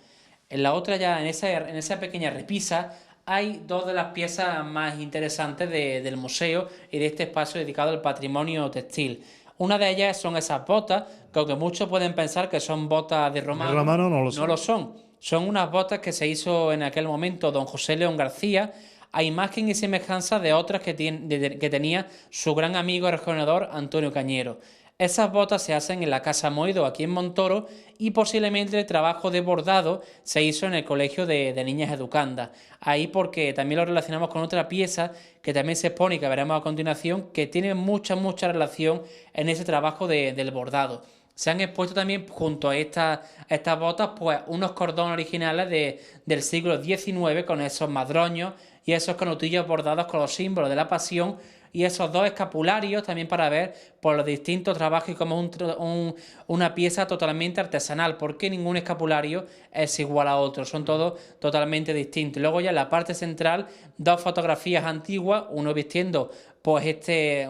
En la otra ya, en esa pequeñña repisa, hay dos de las piezas más interesantes del museo y de este espacio dedicado al patrimonio textil. Una de ellas son esas botas, que aunque muchos pueden pensar que son botas de romano, no lo son. Son unas botas que se hizo en aquel momento don José León García, a imagen y semejanza de otras que tenía su gran amigo el rejoneador Antonio Cañero. Esas botas se hacen en la Casa Moido, aquí en Montoro, y posiblemente el trabajo de bordado se hizo en el Colegio de Niñas Educandas. Ahí porque también lo relacionamos con otra pieza que también se expone y que veremos a continuación, que tiene mucha relación en ese trabajo del bordado. Se han expuesto también junto a estas botas pues unos cordones originales del siglo XIX con esos madroños y esos canutillos bordados con los símbolos de la Pasión y esos dos escapularios también para ver por los distintos trabajos y como una pieza totalmente artesanal, porque ningún escapulario es igual a otro, son todos totalmente distintos. Luego ya en la parte central, dos fotografías antiguas, uno vistiendo pues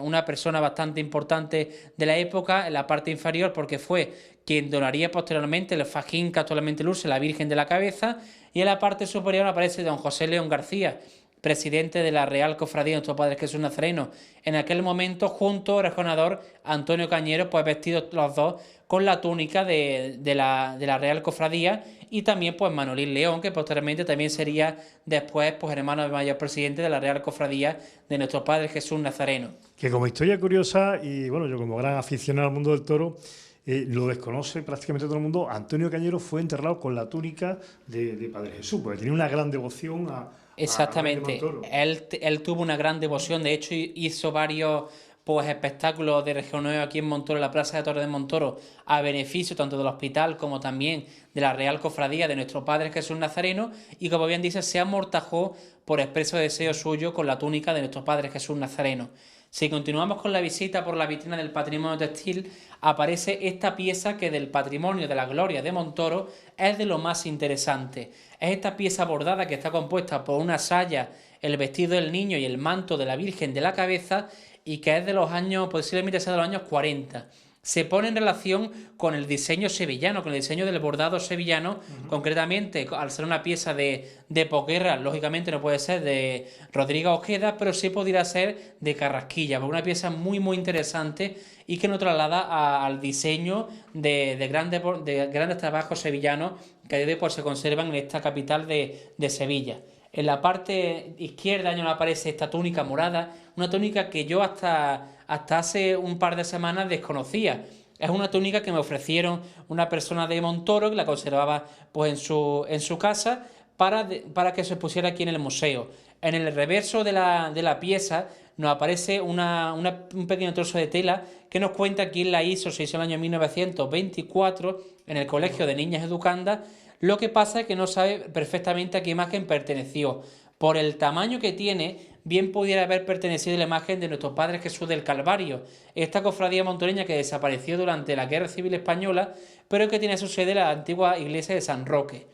una persona bastante importante de la época en la parte inferior, porque fue quien donaría posteriormente el fajín que actualmente luce la Virgen de la Cabeza, y en la parte superior aparece don José León García, presidente de la Real Cofradía de Nuestro Padre Jesús Nazareno, en aquel momento junto al rejonador Antonio Cañero, pues vestidos los dos con la túnica de la Real Cofradía, y también pues Manolín León, que posteriormente también sería después pues hermano de mayor presidente de la Real Cofradía de Nuestro Padre Jesús Nazareno. Que como historia curiosa, y bueno, yo como gran aficionado al mundo del toro, lo desconoce prácticamente todo el mundo, Antonio Cañero fue enterrado con la túnica de Padre Jesús, porque tenía una gran devoción a Exactamente, él tuvo una gran devoción, de hecho hizo varios pues espectáculos de regioneo aquí en Montoro, en la Plaza de Torres de Montoro, a beneficio tanto del hospital como también de la Real Cofradía de Nuestro Padre Jesús Nazareno, y como bien dice, se amortajó por expreso deseo suyo con la túnica de Nuestro Padre Jesús Nazareno. Si continuamos con la visita por la vitrina del patrimonio textil, aparece esta pieza que del patrimonio de la gloria de Montoro es de lo más interesante. Es esta pieza bordada que está compuesta por una saya el vestido del niño y el manto de la Virgen de la cabeza, y que es de los años, posiblemente sea de los años 40. Se pone en relación con el diseño sevillano, con el diseño del bordado sevillano, concretamente, al ser una pieza de posguerra, lógicamente no puede ser de Rodríguez Ojeda, pero sí podría ser de Carrasquilla, porque una pieza muy muy interesante y que nos traslada al diseño de grandes trabajos sevillanos que a día de hoy pues, se conservan en esta capital de Sevilla. En la parte izquierda ya nos aparece esta túnica morada, una túnica que yo hasta hace un par de semanas desconocía. Es una túnica que me ofrecieron una persona de Montoro que la conservaba pues, en su casa para que se pusiera aquí en el museo. En el reverso de la pieza nos aparece un pequeño trozo de tela que nos cuenta quién la hizo, se hizo en el año 1924 en el Colegio de Niñas Educandas. Lo que pasa es que no sabe perfectamente a qué imagen perteneció. Por el tamaño que tiene, bien pudiera haber pertenecido a la imagen de nuestro Padre Jesús del Calvario, esta cofradía montoreña que desapareció durante la Guerra Civil Española, pero que tiene su sede en la antigua iglesia de San Roque.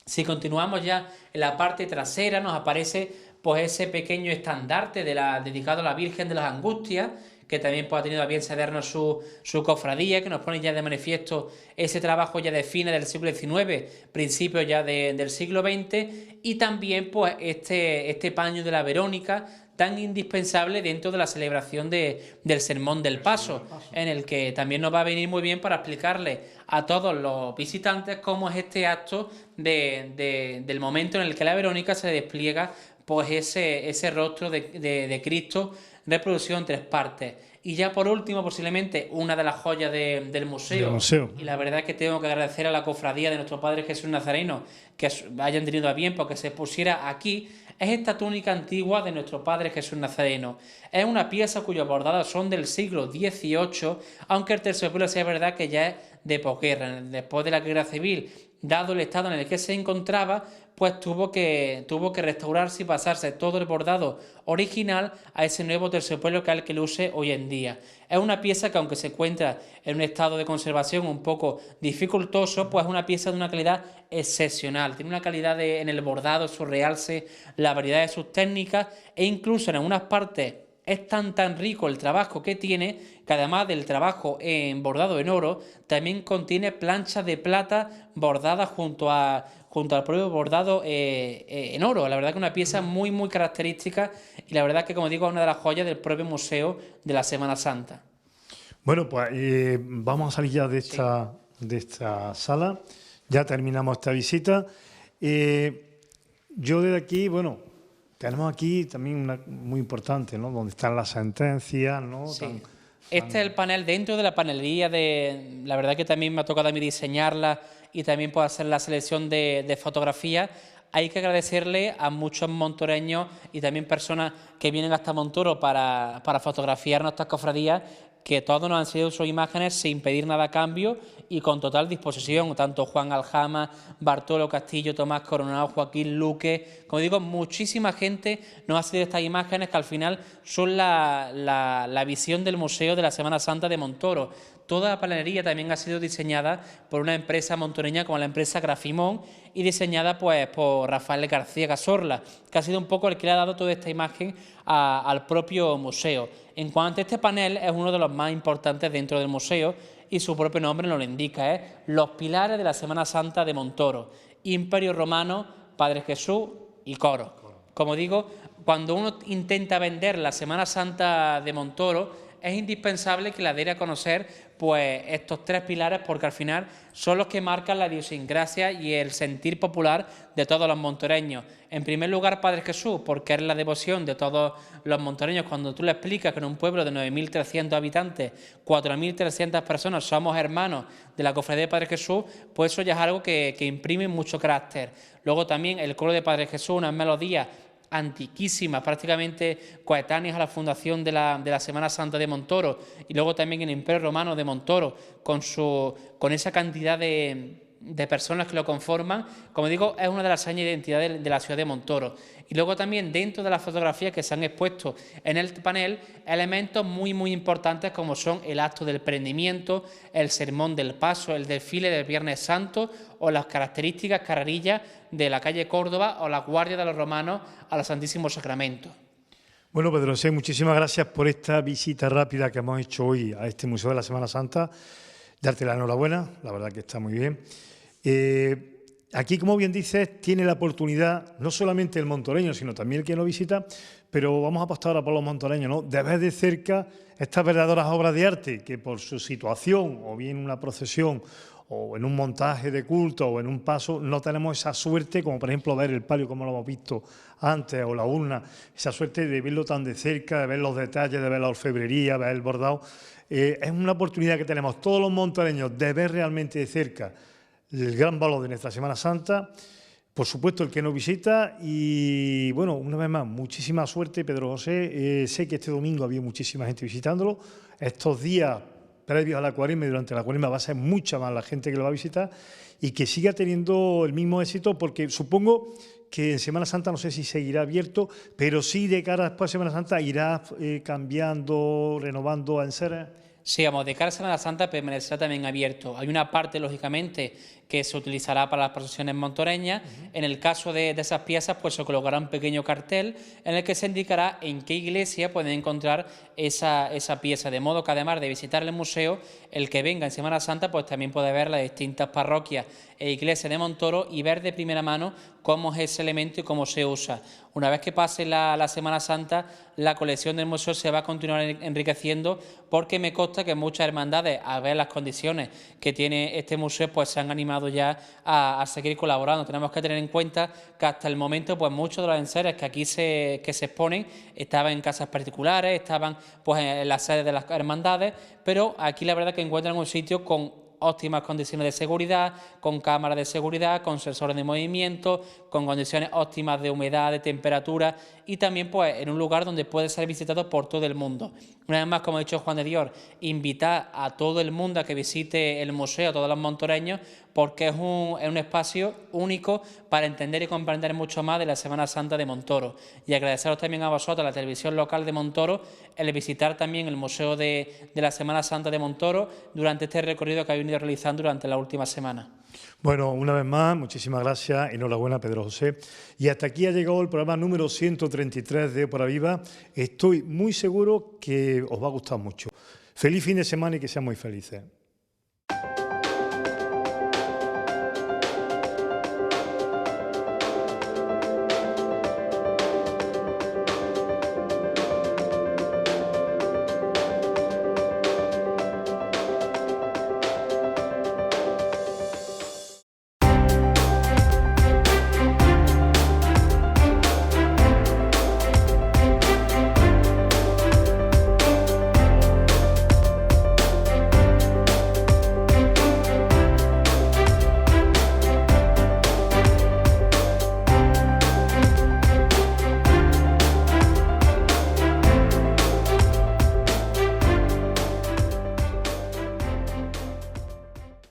Si continuamos ya en la parte trasera, nos aparece pues ese pequeño estandarte dedicado a la Virgen de las Angustias, que también pues, ha tenido a bien cedernos su cofradía, que nos pone ya de manifiesto ese trabajo ya de fines del siglo XIX, principios ya del siglo XX, y también pues este paño de la Verónica, tan indispensable dentro de la celebración del Sermón del Paso, en el que también nos va a venir muy bien para explicarle a todos los visitantes cómo es este acto del momento en el que la Verónica se despliega pues ese rostro de Cristo, reproducido en 3 partes. Y ya por último, posiblemente una de las joyas del museo, y la verdad es que tengo que agradecer a la cofradía de nuestro Padre Jesús Nazareno que hayan tenido a bien porque se pusiera aquí, es esta túnica antigua de nuestro Padre Jesús Nazareno. Es una pieza cuyos bordados son del siglo XVIII, aunque el terciopelo sea verdad que ya es de posguerra. Después de la Guerra Civil, dado el estado en el que se encontraba, pues tuvo que restaurarse y pasarse todo el bordado original a ese nuevo terciopelo que es el que luce hoy en día. Es una pieza que, aunque se encuentra en un estado de conservación un poco dificultoso, pues es una pieza de una calidad excepcional. Tiene una calidad en el bordado, su realce, la variedad de sus técnicas, e incluso en algunas partes es tan rico el trabajo que tiene, que además del trabajo en bordado en oro, también contiene planchas de plata bordadas junto al propio bordado en oro. La verdad que una pieza muy muy característica, y la verdad que, como digo, es una de las joyas del propio museo de la Semana Santa. Bueno, pues vamos a salir ya de esta sala. Ya terminamos esta visita. Yo desde aquí, bueno, tenemos aquí también una muy importante, ¿no? Donde están las sentencias, ¿no? Sí. Este es el panel dentro de la panelería la verdad que también me ha tocado a mí diseñarla y también puedo hacer la selección de fotografías. Hay que agradecerle a muchos montoreños y también personas que vienen hasta Montoro para fotografiar nuestras cofradías, que todos nos han sido sus imágenes sin pedir nada a cambio y con total disposición, tanto Juan Aljama, Bartolo Castillo, Tomás Coronado, Joaquín Luque, como digo, muchísima gente nos ha sido estas imágenes que al final son la visión del Museo de la Semana Santa de Montoro. Toda la panelería también ha sido diseñada por una empresa montoreña como la empresa Grafimón y diseñada pues por Rafael García Cazorla, que ha sido un poco el que le ha dado toda esta imagen al propio museo. En cuanto a este panel, es uno de los más importantes dentro del museo y su propio nombre nos lo indica, es Los Pilares de la Semana Santa de Montoro, Imperio Romano, Padre Jesús y Coro. Como digo, cuando uno intenta vender la Semana Santa de Montoro, es indispensable que la dé a conocer pues estos 3 pilares, porque al final son los que marcan la idiosincrasia y el sentir popular de todos los montoreños. En primer lugar, Padre Jesús, porque es la devoción de todos los montoreños. Cuando tú le explicas que en un pueblo de 9.300 habitantes, 4.300 personas somos hermanos de la cofradía de Padre Jesús, pues eso ya es algo que imprime mucho carácter. Luego también el coro de Padre Jesús, unas melodías antiquísimas, prácticamente coetáneas a la fundación de la Semana Santa de Montoro, y luego también el Imperio Romano de Montoro, con esa cantidad de personas que lo conforman, como digo, es una de las señas de identidad de la ciudad de Montoro. Y luego también dentro de las fotografías que se han expuesto en el panel, elementos muy importantes como son el acto del prendimiento, el sermón del paso, el desfile del Viernes Santo o las características carrerillas de la calle Córdoba o la guardia de los romanos a los Santísimos Sacramentos. Bueno, Pedro José, muchísimas gracias por esta visita rápida que hemos hecho hoy a este Museo de la Semana Santa. Darte la enhorabuena, la verdad que está muy bien. Aquí, como bien dices, tiene la oportunidad, no solamente el montoreño, sino también el que nos visita, pero vamos a apostar ahora por los montoreños, ¿no?, de ver de cerca estas verdaderas obras de arte que por su situación, o bien una procesión, o en un montaje de culto, o en un paso, no tenemos esa suerte, como por ejemplo ver el palio como lo hemos visto antes, o la urna, esa suerte de verlo tan de cerca, de ver los detalles, de ver la orfebrería, ver el bordado. Es una oportunidad que tenemos todos los montoreños de ver realmente de cerca el gran valor de nuestra Semana Santa, por supuesto el que nos visita y, bueno, una vez más, muchísima suerte, Pedro José. Sé que este domingo había muchísima gente visitándolo. Estos días previos a la Cuaresma y durante la Cuaresma va a ser mucha más la gente que lo va a visitar y que siga teniendo el mismo éxito, porque supongo que en Semana Santa no sé si seguirá abierto, pero sí de cara después de Semana Santa irá cambiando, renovando a enseres. Sí, vamos, de cara a Semana Santa permanecerá también abierto. Hay una parte, lógicamente, que se utilizará para las procesiones montoreñas. En el caso de esas piezas, pues se colocará un pequeño cartel en el que se indicará en qué iglesia pueden encontrar esa pieza, de modo que además de visitar el museo, el que venga en Semana Santa pues también puede ver las distintas parroquias e iglesias de Montoro y ver de primera mano cómo es ese elemento y cómo se usa. Una vez que pase la Semana Santa, la colección del museo se va a continuar enriqueciendo, porque me consta que muchas hermandades, a ver las condiciones que tiene este museo, pues se han animado ya a seguir colaborando. Tenemos que tener en cuenta que hasta el momento pues muchos de los enseres que aquí se exponen estaban en casas particulares, estaban pues en las sedes de las hermandades, pero aquí la verdad que encuentran un sitio con óptimas condiciones de seguridad, con cámaras de seguridad, con sensores de movimiento, con condiciones óptimas de humedad, de temperatura y también pues en un lugar donde puede ser visitado por todo el mundo. Una vez más, como ha dicho Juan de Dios, invitar a todo el mundo a que visite el museo, a todos los montoreños, porque es un espacio único para entender y comprender mucho más de la Semana Santa de Montoro. Y agradeceros también a vosotros, a la televisión local de Montoro, el visitar también el Museo de la Semana Santa de Montoro durante este recorrido que habéis venido realizando durante la última semana. Bueno, una vez más, muchísimas gracias, enhorabuena Pedro José. Y hasta aquí ha llegado el programa número 133 de Por Viva. Estoy muy seguro que os va a gustar mucho. Feliz fin de semana y que sean muy felices.